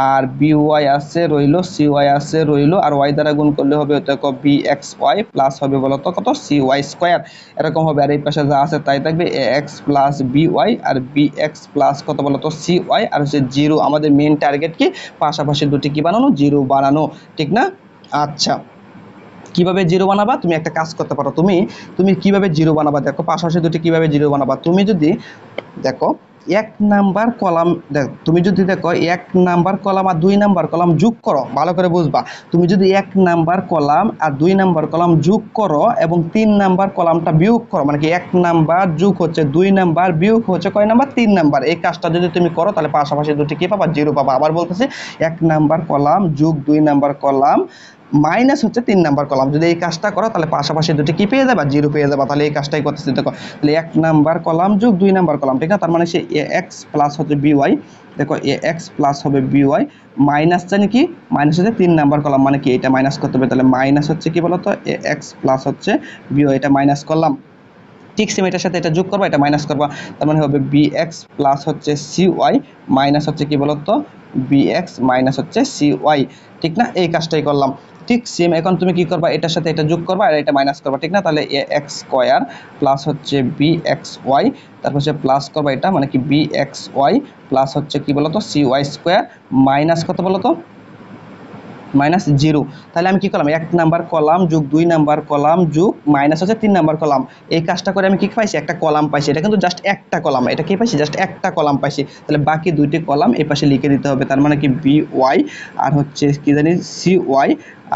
আর by আছে রইলো, cy আছে রইলো, আর y দ্বারা গুণ করলে হবে দেখো bxy, প্লাস হবে বলো তো কত, cy স্কয়ার, এরকম হবে। আর এই পাশে যা আছে তাই থাকবে ax প্লাস by, আর bx প্লাস কত বলো তো, cy, আর হচ্ছে 0। আমাদের মেইন টার্গেট কি, পাশাপাশি দুটি কি বানানো, 0 বানানো, ঠিক না? আচ্ছা, কিভাবে 0 বানাবা, তুমি একটা কাজ করতে পারো, তুমি কিভাবে 0 বানাবা, দেখো পাশাপাশি দুটি কিভাবে 0 বানাবা। তুমি যদি দেখো 1 নাম্বার কলাম, তুমি যদি দেখো 1 নাম্বার কলাম আর 2 নাম্বার কলাম যোগ করো, ভালো করে বুঝবা। তুমি যদি 1 নাম্বার কলাম আর 2 নাম্বার কলাম যোগ করো এবং 3 নাম্বার কলামটা বিয়োগ করো, মানে কি 1 নাম্বার যোগ হচ্ছে 2 নাম্বার, বিয়োগ হচ্ছে কয় নাম্বার, 3 নাম্বার, এই কাজটা যদি তুমি করো তাহলে পাশাপাশি দুটি কি পাবা, 0 পাবা। আবার বলতেছি, 1 নাম্বার কলাম যোগ 2 নাম্বার কলাম মাইনাস হচ্ছে 3 নাম্বার কলাম, যদি এই কাজটা করো তাহলে পাশাপাশি দুটি কি পেয়ে যাবা, 0 পেয়ে যাবা। তাহলে এই কাজটাই করতেছি, দেখো তাহলে 1 নাম্বার কলাম যোগ 2 নাম্বার কলাম, ঠিক আছে, তার মানে সে ax প্লাস হচ্ছে by, দেখো ax প্লাস হবে by, মাইনাস জানি কি, মাইনাস হচ্ছে 3 নাম্বার কলাম, মানে কি এটা মাইনাস করতে হবে, তাহলে মাইনাস হচ্ছে কি বলতো, ax প্লাস হচ্ছে by, এটা মাইনাস করলাম। ঠিক সেম এটার সাথে এটা যোগ করবা, এটা মাইনাস করবা, তার মানে হবে bx প্লাস হচ্ছে cy, মাইনাস হচ্ছে কি বলতো, bx মাইনাস হচ্ছে cy, ঠিক না? এই কাজটাই করলাম। ঠিক সেম এখন তুমি কি করবা, এটার সাথে এটা যোগ করবা আর এটা মাইনাস করবা, ঠিক না? তাহলে ax স্কয়ার প্লাস হচ্ছে bxy, তারপর হচ্ছে প্লাস করবা এটা, মানে কি bxy প্লাস হচ্ছে কি বলতো, cy স্কয়ার, মাইনাস কত বলতো, মাইনাস 0। তাহলে আমি কি করলাম, 1 নাম্বার কলাম যোগ 2 নাম্বার কলাম যোগ মাইনাস হচ্ছে 3 নাম্বার কলাম, এই কাজটা করে আমি কি পাইছি, একটা কলাম পাইছি। এটা কিন্তু জাস্ট একটা কলাম, এটা কি পাইছি, জাস্ট একটা কলাম পাইছি। তাহলে বাকি দুইটি কলাম এই পাশে লিখে দিতে হবে, তার মানে কি by, আর হচ্ছে কি জানি cy,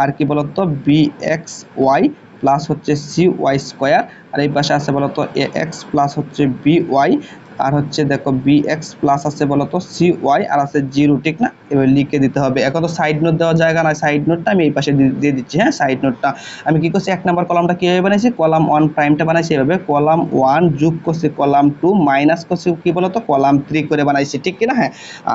আর কি বলতো bxy প্লাস হচ্ছে cy স্কয়ার, আর এই পাশে আছে বলতো ax প্লাস হচ্ছে by, আর হচ্ছে দেখো bx প্লাস আছে বলতো cy, আর আছে 0, ঠিক না? এবার লিখে দিতে হবে। এখন তো সাইড নোট দেওয়ার জায়গা না, সাইড নোটটা আমি এই পাশে দিয়ে দিচ্ছি। হ্যাঁ, সাইড নোটটা আমি কি করছি, 1 নাম্বার কলামটা কিভাবে বানাইছি, কলাম 1 প্রাইমটা বানাইছি এভাবে, কলাম 1 যোগ করছি কলাম 2, মাইনাস করছি কি বলতো, কলাম 3 করে বানাইছি, ঠিক কি না? হ্যাঁ,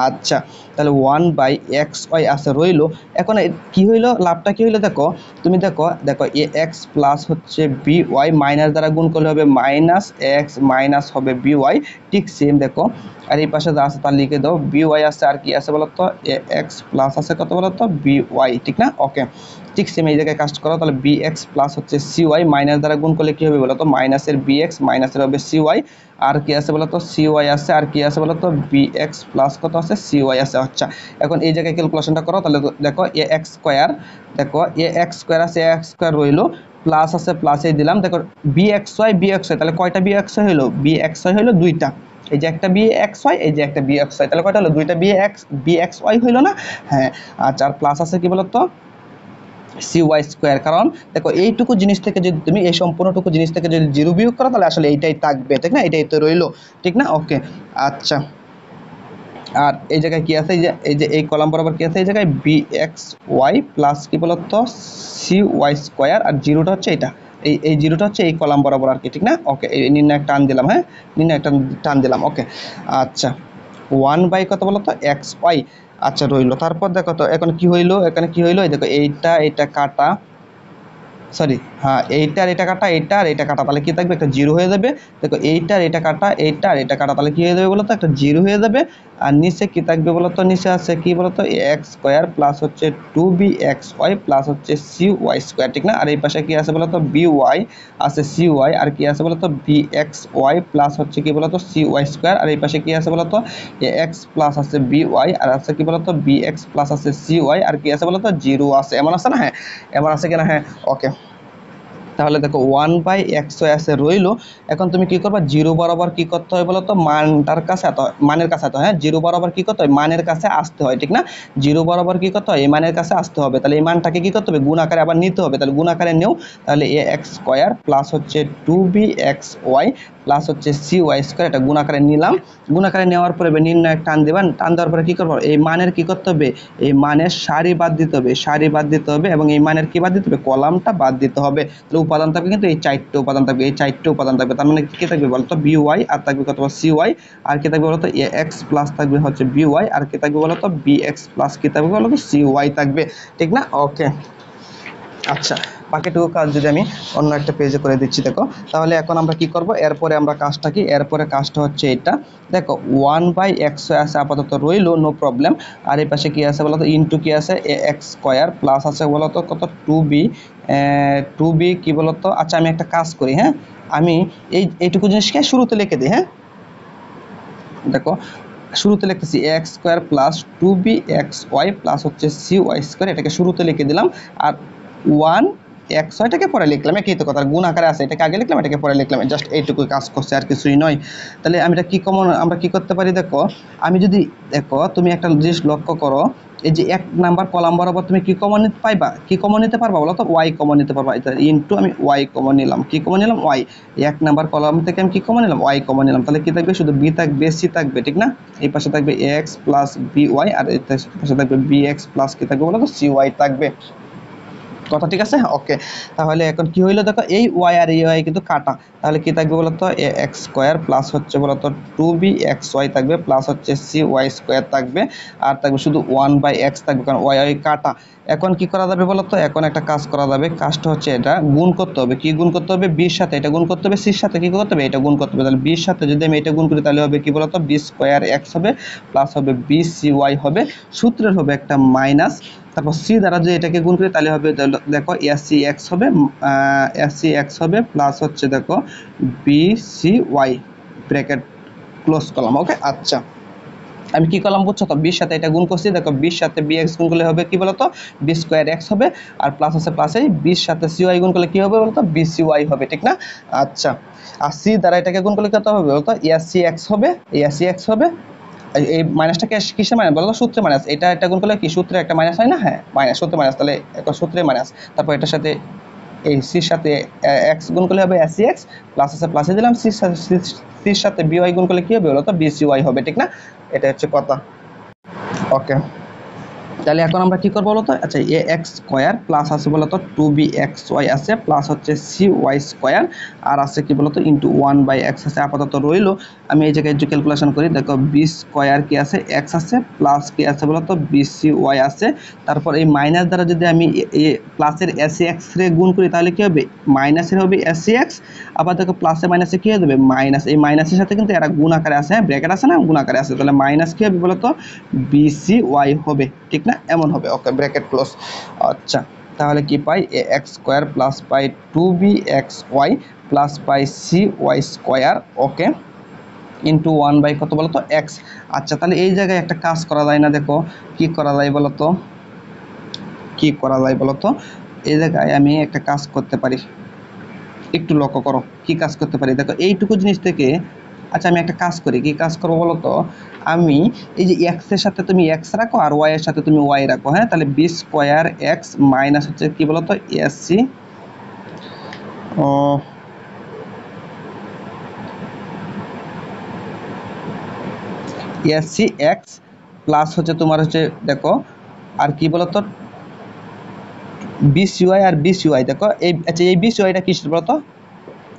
আচ্ছা, তাহলে 1/xy আছে রইলো। এখন কি হইলো, লাভটা কি হইলো, দেখো তুমি দেখো ax প্লাস হচ্ছে by, মাইনাস দ্বারা গুণ করলে হবে মাইনাস x, মাইনাস হবে by, ঠিক সেম দেখো, আর এই পাশে যা আছে তা লিখে দাও, বিওয়াই আছে আর কি আছে বলো তো এ এক্স প্লাস আছে কত বলো তো বিওয়াই, ঠিক না? ওকে, ঠিক সেম এই জায়গায় কাজ করো, তাহলে বি এক্স প্লাস হচ্ছে সিওয়াই মাইনাস দ্বারা গুণ করলে কি হবে বলো তো মাইনাসের বি এক্স মাইনাসের হবে সিওয়াই, আর কি আছে বলো তো সিওয়াই আছে, আর কি আছে বলো তো বি এক্স প্লাস কত আছে সিওয়াই আছে। আচ্ছা, এখন এই জায়গায় ক্যালকুলেশনটা করো, তাহলে দেখো এ এক্স স্কোয়ার, দেখো এ এক্স স্কোয়ার আছে এ এক্স স্কোয়ার রইলো, প্লাস আছে প্লাসেই দিলাম, দেখো বি এক্স ওয়াই, তাহলে কয়টা বি এক্স ওয়াই হলো? বি এক্স ওয়াই হলো দুইটা, এই যে একটা বি এক্স ওয়াই, এই যে একটা বি এক্স ওয়াই, তাহলে কয়টা হলো? দুইটা বি এক্স ওয়াই হইলো না? হ্যাঁ। আচ্ছা, আর প্লাস আছে কি বলতো সি ওয়াই স্কোয়ার, কারণ দেখো এইটুকু জিনিস থেকে যদি তুমি এই সম্পূর্ণটুকু জিনিস থেকে যদি জিরো বিয়োগ করো তাহলে আসলে এইটাই থাকবে, ঠিক না? এটাই তো রইলো, ঠিক না? ওকে, আচ্ছা, আর এই জায়গায় কি আছে, এই কলাম বরাবর কি আছে, এই জায়গায় বি এক্স ওয়াই প্লাস কি বলতো সি ওয়াই স্কোয়ার, আর জিরোটা হচ্ছে এটা, এই জিরোটা হচ্ছে এই কলাম বরাবর আর কি, ঠিক না? ওকে, এই নির্ণয় টান দিলাম, হ্যাঁ, নির্ণয় একটা টান দিলাম। ওকে, আচ্ছা, 1 বাই কত বলতো এক্স ওয়াই, আচ্ছা রইলো। তারপর দেখো তো এখন কি হইলো, এখানে কি হইলো, এই দেখো এইটা কাটা, সরি, হ্যাঁ, এইটার এটা কাটা, এইটা আর এটা কাটা, তাহলে কি থাকবে? একটা জিরো হয়ে যাবে। দেখো এইটার এটা কাটা, এইটা আর এটা কাটা, তাহলে কি হয়ে যাবে বলো তো? একটা জিরো হয়ে যাবে। আর নিচে কি থাকবে বলো তো? নিচে আছে কি বলো তো এক্স স্কোয়ার প্লাস হচ্ছে 2bxy প্লাস হচ্ছে cy স্কোয়ার, ঠিক না? আর এই পাশে কি আছে বলো তো by আছে cy, আর কি আছে বলো তো bxy প্লাস হচ্ছে কি বলো তো cy স্কোয়ার, আর এই পাশে কি আছে বলো তো x প্লাস আছে by, আর আছে কি বলো তো bx প্লাস আছে cy, আর কি আছে বলো তো জিরো আছে, এমন আছে না? হ্যাঁ, এমন আছে কিনা? হ্যাঁ, ওকে, তাহলে দেখো 1/x আছে রইলো। এখন তুমি কি করবা? জিরো বরাবর কি করতে হয় বলো তো? মানটার কাছে মানের কাছে আসতে হয়, হ্যাঁ, জিরো বরাবর কি করতে হয়? মানের কাছে আসতে হয়, ঠিক না? জিরো বরাবর কি করতে হয়? এই মানের কাছে আসতে হবে, তাহলে এই মানটাকে কি করতে হবে? গুণ আকারে আবার নিতে হবে, তাহলে গুণ আকারে নেও, তাহলে এ এক্স স্কোয়ার প্লাস হচ্ছে 2bxy প্লাস হচ্ছে cy স্কোয়ার, এটা গুণ আকারে নিলাম। গুণ আকারে নেওয়ার পরে নির্ণয় টান দেবেন, টান দেওয়ার পরে কি করবো? এই মানের কি করতে হবে? এই মানের সারি বাদ দিতে হবে, সারি বাদ দিতে হবে, এবং এই মানের কি বাদ দিতে হবে? কলামটা বাদ দিতে হবে। তাহলে উপাদান থাকবে কিন্তু এই চারটে উপাদান থাকবে, এই চারটে উপাদান থাকবে, তার মানে কি থাকবে বলতো? বিওয়াই, আর থাকবে কত? সিওয়াই, আর কি থাকবে বলতো? এ এক্স প্লাস থাকবে হচ্ছে বিওয়াই, আর কি থাকবে বলতো? বি এক্স প্লাস কি থাকবে বলতো? সিওয়াই থাকবে, ঠিক না? ওকে, আচ্ছা, বাকিটুকু কাজ যদি আমি অন্য একটা পেজে করে দিচ্ছি, দেখো, তাহলে এখন আমরা কি করব? এরপরে আমরা কাজটা কি? এরপরে কাজটা হচ্ছে এটা, দেখো 1/x আছে আপাতত রইলো, নো প্রবলেম। আর এই পাশে কি আছে বলতো? ইনটু কি আছে? এ এক্স স্কোয়ার প্লাস আছে বলতো কত? 2b কি বলতো? আচ্ছা, আমি একটা কাজ করি, হ্যাঁ, আমি এইটুকু জিনিসকে শুরুতে লিখে দিই, হ্যাঁ, দেখো শুরুতে লিখতেছি x square plus 2bxy plus হচ্ছে cy স্কোয়ার, এটাকে শুরুতে লিখে দিলাম, আর 1x এটাকে পরে লিখলাম, একই তো কথা, গুণ আকারে আছে, এটাকে আগে লিখলাম, এটাকে পরে লিখলাম, জাস্ট এইটুকুই কাজ করছে, আর কিছুই নয়। তাহলে আমি এটা কি কমন, আমরা কি করতে পারি? দেখো, আমি যদি, দেখো তুমি একটা জিনিস লক্ষ্য করো, এই যে 1 নাম্বার কলাম বরাবর তুমি কি কমন নিতে পারবা? কি কমন নিতে পারবা বলো তো? y কমন নিতে পারবা, ইনটু আমি y কমন নিলাম, কি কমন নিলাম? y, 1 নাম্বার কলাম থেকে আমি কি কমন নিলাম? y কমন নিলাম, তাহলে কি থাকবে? শুধু b থাকবে, c থাকবে, ঠিক না? এই পাশে থাকবে ax প্লাস by, আর এই পাশে থাকবে bx প্লাস কি থাকবে বলো তো? cy থাকবে, কথা ঠিক আছে? ওকে, তাহলে এখন কি হইলো? দেখো এই y আর এই y কিন্তু কাটা, তাহলে কি থাকবে বলতো? এ এক্স স্কোয়ার প্লাস হচ্ছে বলতো 2bxy থাকবে প্লাস হচ্ছে cy স্কোয়ার থাকবে, আর থাকবে শুধু 1/x থাকবে, কারণ y কাটা। এখন কি করা যাবে বলতো? এখন একটা কাজ করা যাবে, কাজটা হচ্ছে এটা গুণ করতে হবে। কি গুণ করতে হবে? b-র সাথে এটা গুণ করতে হবে, c-র সাথে কি করতে হবে? এটা গুণ করতে হবে। তাহলে b-র সাথে যদি আমি এটা গুণ করি তাহলে হবে কি বলতো? b স্কোয়ার x হবে প্লাস হবে bcy হবে, সূত্রের হবে একটা মাইনাস, তারপর c দ্বারা যদি এটাকে গুণ করি তাহলে হবে, দেখো sc(x) হবে, sc(x) হবে প্লাস হচ্ছে দেখো bcy ব্র্যাকেট ক্লোজ করলাম। ওকে, আচ্ছা, আমি কি করলাম বুঝছো তো? b-র সাথে এটা গুণ করছি, দেখো b-র সাথে bx গুণ করলে হবে কি বলতো? b স্কোয়ার x হবে, আর প্লাস আছে প্লাসে b-র সাথে cy গুণ করলে কি হবে বলতো? bcy হবে, ঠিক না? আচ্ছা, আর c দ্বারা এটাকে গুণ করলে কত হবে বলতো? sc(x) হবে, sc(x) হবে, এই মাইনাসটাকে কিসের মাইনাস বলো? সূত্রে মাইনাস, এটা গুণ করলে কি সূত্রে একটা মাইনাস হয় না? হ্যাঁ, মাইনাস, সূত্রে মাইনাস, তাহলে একটা সূত্রে মাইনাস, তারপর এটার সাথে এই সির সাথে এক্স গুণ করলে হবে sc(x) প্লাস আছে প্লাসে দিলাম, সির সাথে by গুণ করলে কি হবে বলো তো? bcy হবে, ঠিক না? এটা হচ্ছে কথা। ওকে, তাহলে এখন আমরা কি করবো বলতো, আচ্ছা এ এক্স স্কোয়ার প্লাস আছে বলতো 2bxy আছে প্লাস হচ্ছে cy স্কোয়ার আর আছে কি বলতো ইন্টু 1/x আছে আপাতত রইলো। আমি এই জায়গায় যে ক্যালকুলেশন করি দেখো বি স্কোয়ার কি আছে x আছে প্লাস কি আছে বলতো bcy আছে, তারপর এই মাইনাস দ্বারা যদি আমি প্লাসের sec রে গুণ করি তাহলে কি হবে মাইনাসের হবে sec, আবার দেখো প্লাসে মাইনাসে কি হয়ে যাবে মাইনাস, এই মাইনাসের সাথে কিন্তু এরা গুণ আকারে আছে, হ্যাঁ ব্র্যাকেট আছে না গুণ আকারে আছে, তাহলে মাইনাস কি হবে বলতো bcy হবে, ঠিক না এমন হবে। Okay bracket close. আচ্ছা তাহলে কি পাই এ এক্স স্কোয়ার প্লাস পাই 2bxy প্লাস পাই cy স্কোয়ার ওকে ইন্টু 1 কত বলতো এক্স। আচ্ছা তাহলে এই জায়গায় একটা কাজ করা যায় না, দেখো কি করা যায় বলতো, কি করা যায় বলতো, এই জায়গায় আমি একটা কাজ করতে পারি, একটু লক্ষ্য করো কি কাজ করতে পারি দেখো এইটুকু জিনিস থেকে। আচ্ছা আমি একটা কাজ করি, কি কাজ করবো বলো তো, আমি এই যে এক্স এর সাথে তুমি এক্স রাখো আর ওয়াই এর সাথে তুমি ওয়াই রাখো, হ্যাঁ তাহলে বি স্কোয়ার এক্স মাইনাস হচ্ছে কি বলতো এসি এসি এক্স প্লাস হচ্ছে তোমার হচ্ছে দেখো আর কি বলতো বিসিওয়াই আর বিসিওয়াই দেখো এই, আচ্ছা এই বিসিওয়াইটা কিসের বলতো,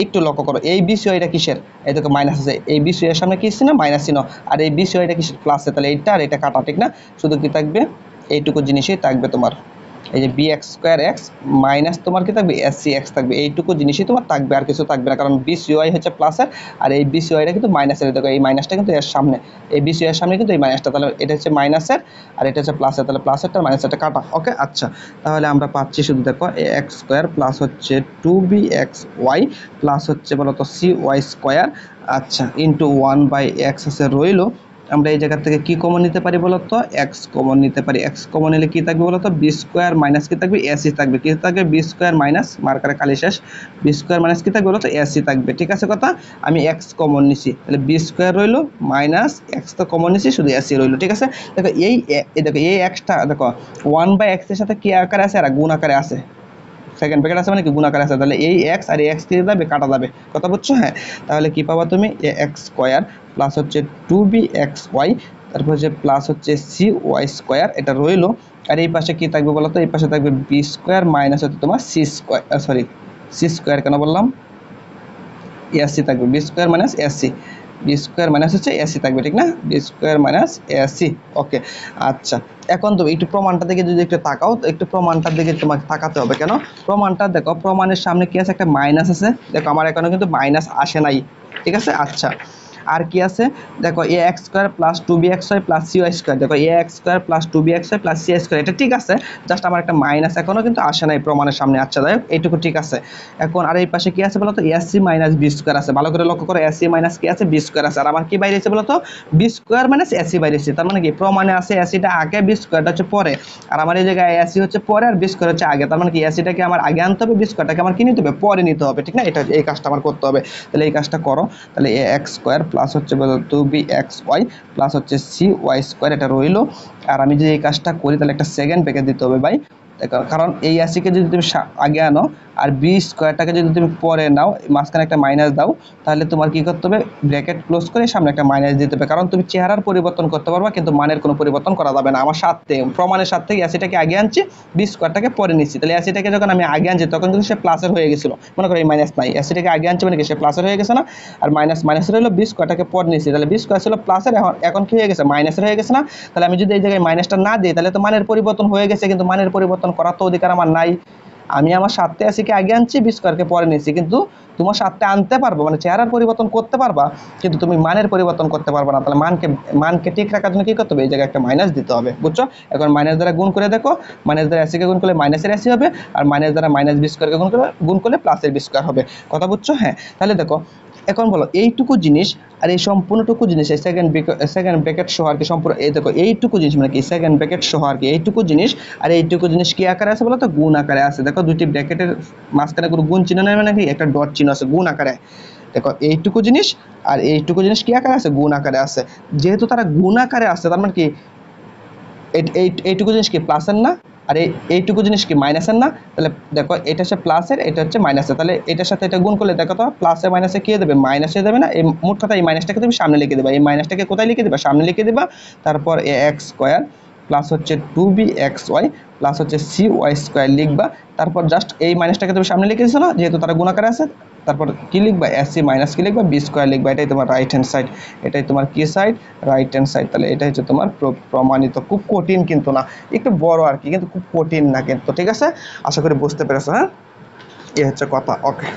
একটু লক্ষ্য করো এই বিসিওয়াইটা কিসের, এই দেখো মাইনাস আছে, এই বিসিওয়াইয়ের সামনে কি ছিল মাইনাস ছিল, আর এই বিসিওয়াইটা কিসের প্লাসে, তাহলে এইটা আর এটা কাটা, ঠিক না শুধু কি থাকবে এইটুকু জিনিসই থাকবে তোমার, এই যে B X square X minus তোমার কি থাকবে এসি এক্স থাকবে, এইটুকু জিনিসই তোমার থাকবে আর কিছু থাকবে না, কারণ বিসিওয়াই হচ্ছে প্লাসের আর এই বিসিওয়াইটা কিন্তু মাইনাসের, দেখো এই মাইনাসটা কিন্তু এর সামনে, এই বিসিওয়াইয়ের সামনে কিন্তু এই মাইনাসটা, তাহলে এটা হচ্ছে মাইনাসের আর এটা হচ্ছে প্লাসের, তাহলে প্লাসেরটা মাইনাসেরটা কাটা। ওকে আচ্ছা তাহলে আমরা পাচ্ছি শুধু দেখো এ এক্স স্কোয়ার প্লাস হচ্ছে 2bxy প্লাস হচ্ছে বলতো cy স্কোয়ার আচ্ছা ইন্টু 1/x আছে রইলো। আমরা এই জায়গা থেকে কি কমন নিতে পারি বলতো এক্স কমন নিতে পারি, এক্স কমন নিলে কি থাকবে বলতো বি স্কোয়ার মাইনাস কি থাকবে এসি থাকবে, কি থাকবে বি স্কোয়ার মাইনাস মার্কারে খালি শেষ, বি স্কোয়ার মাইনাস কি থাকবে বলতো এসি থাকবে, ঠিক আছে কথা, আমি এক্স কমন নিছি তাহলে বি স্কোয়ার রইলো মাইনাস এক্স তো কমন নিছি শুধু এসি রইলো, ঠিক আছে। দেখো দেখো এই এক্সটা দেখো 1/x এর সাথে কি আকারে আছে আর গুণ আকারে আছে, সেকেন্ড ব্র্যাকেট আছে মানে কি গুণ আকারে আছে, তাহলে এই এক্স আর এই এক্স দিয়ে যাবে কাটা যাবে, কথা বুঝছো, হ্যাঁ তাহলে কি পাবা তুমি এ এক্স স্কোয়ার প্লাস হচ্ছে 2bxy তারপর হচ্ছে প্লাস হচ্ছে cy স্কোয়ার এটা রইলো, আর এই পাশে কি থাকবে বলো তো, এই পাশে থাকবে বি স্কোয়ার মাইনাস হচ্ছে তোমার C square, sorry C square কেন বললাম এসি থাকবে, B square minus AC, B square minus হচ্ছে এসি থাকবে, ঠিক না B square minus AC okay. আচ্ছা এখন তো একটু প্রমাণটা দিকে যদি একটু তাকাও, তো একটু প্রমাণটার দিকে তোমাকে তাকাতে হবে, কেন প্রমাণটা দেখো প্রমাণের সামনে কি আছে একটা মাইনাস আছে, দেখো আমার এখনো কিন্তু মাইনাস আসে নাই, ঠিক আছে। আচ্ছা আর কি আছে দেখো A X square plus 2bxy plus cy square, দেখো A X square plus 2bxy plus cy square এটা ঠিক আছে, জাস্ট আমার একটা মাইনাস এখনো কিন্তু আসে নাই প্রমাণের সামনে, আচ্ছা যাই হোক এইটুকু ঠিক আছে। এখন আর এই পাশে কি আছে বলতো এসি মাইনাস বি স্কোয়ার আছে, ভালো করে লক্ষ্য করো এসি মাইনাস কি আছে বি স্কোয়ার আছে, আর আমার কি বাইরেছে বলতো বি স্কোয়ার মাইনাস এসি বাইরেছে, তার মানে কি প্রমাণে আছে এসিটা আগে বি স্কোয়ারটা হচ্ছে পরে, আর আমার এই জায়গায় এসি হচ্ছে পরে আর বি স্কোয়ার হচ্ছে আগে, তার মানে কি এসিটাকে আমার আগে আনতে হবে বি স্কোয়ারটাকে আমার কি নিতে হবে পরে নিতে হবে, ঠিক না, এটা এই কাজটা আমার করতে হবে, তাহলে এই কাজটা করো, তাহলে এ এক্স স্কোয়ার প্লাস হচ্ছে 2bxy প্লাস হচ্ছে cy স্কোয়ার এটা রইলো, আর আমি যদি এই কাজটা করি তাহলে একটা সেকেন্ড ব্র্যাকেট দিতে হবে ভাই, কারণ এই রাশিকে যদি তুমি আগে আনো আর বি স্কোয়ারটাকে যদি তুমি পরে নাও মাঝখানে একটা মাইনাস দাও, তাহলে তোমার কি করতে হবে ব্র্যাকেট ক্লোজ করে সামনে একটা মাইনাস দিতে হবে, কারণ তুমি চেহারার পরিবর্তন করতে পারবা কিন্তু মানের কোনো পরিবর্তন করা যাবে না। আমার সাথে প্রমাণের সাথে অ্যাসিটাকে আগে আনছি বি স্কোয়ারটাকে পরে নিচ্ছি, তাহলে অ্যাসিটাকে যখন আমি আগে আনছি তখন কিন্তু সে প্লাসের হয়ে গেছিল, মনে করো এই মাইনাস নাই অ্যাসিটাকে আগে আনছি মানে কি সে প্লাসের হয়ে গেছে না, আর মাইনাস মাইনাসের হলো বি স্কোয়ারটাকে পরে নিচ্ছি, তাহলে বি স্কোয়ার ছিল প্লাসের এখন কি হয়ে গেছে মাইনাসের হয়ে গেছে না, তাহলে আমি যদি এই জায়গায় মাইনাসটা না দিই তাহলে তো মানের পরিবর্তন হয়ে গেছে, কিন্তু মানের পরিবর্তন করার তো অধিকার আমার নাই, আমি আমার সাথে আসিকে আগে আনছি বি স্কোয়ারকে পরে নিয়েছি, কিন্তু তোমার সাথে আনতে পারবো মানে চেহারার পরিবর্তন করতে পারবা কিন্তু তুমি মানের পরিবর্তন করতে পারবে না, তাহলে মানকে ঠিক রাখার জন্য কি করতে হবে এই জায়গায় একটা মাইনাস দিতে হবে, বুঝছো। এখন মাইনাস দ্বারা গুণ করে দেখো, মাইনাস দ্বারা এসিকে গুণ করলে মাইনাসের এসি হবে, আর মাইনাস দ্বারা মাইনাস বি স্কোয়ারকে গুণ করলে প্লাসের বি স্কোয়ার হবে, কথা বুঝছো, হ্যাঁ তাহলে দেখো এখন বলো এইটুকু জিনিস আর এই সম্পূর্ণটুকু জিনিস এই সেকেন্ড ব্র্যাকেট সহ আর কি সম্পূর্ণ, এই দেখো এইটুকু জিনিস মানে কি সেকেন্ড ব্র্যাকেট সহ আর কি এইটুকু জিনিস, আর এইটুকু জিনিস কি আকারে আছে বলো তো গুণ আকারে আছে, দেখো দুইটি ব্র্যাকেটের মাঝখানে কোনো গুণ চিহ্ন নেই মানে কি একটা ডট চিহ্ন আছে গুণ আকারে, দেখো এইটুকু জিনিস আর এইটুকু জিনিস কি আকারে আছে গুণ আকারে আছে, যেহেতু তারা গুণ আকারে আছে তার মানে কি এইটুকু জিনিস কি প্লাসের না আর এইটুকু জিনিস কি মাইনাসের না, তাহলে দেখো এটা হচ্ছে প্লাসের এটা হচ্ছে মাইনাসের, তাহলে এটার সাথে এটা গুণ করলে দেখো তো প্লাসে মাইনাসে কি দেবে মাইনাসে দেবে না, এই মোট কথা এই মাইনাসটাকে তুমি সামনে লিখে দেবা, এই মাইনাসটাকে কোথায় লিখে দেবা সামনে লিখে দেবা, তারপর এ এক্স স্কোয়ার প্লাস হচ্ছে 2bxy প্লাস হচ্ছে cy² লিখবা, তারপর জাস্ট এই মাইনাসটাকে তুমি সামনে লিখে দিছো না, যেহেতু তারা গুণাকারে আছে, তারপর কি লিখবা ac মাইনাস কি লিখবা b² লিখবা, এটাই তোমার রাইট হ্যান্ড সাইড, এটাই তোমার কি সাইড, রাইট হ্যান্ড সাইড। তাহলে এটা হচ্ছে তোমার প্রমাণিত। খুব কঠিন কিন্তু না, একটু বড় আর কি, কিন্তু খুব কঠিন না কিন্তু, ঠিক আছে? আশা করি বুঝতে পেরেছো। হ্যাঁ, এই হচ্ছে কথা। ওকে।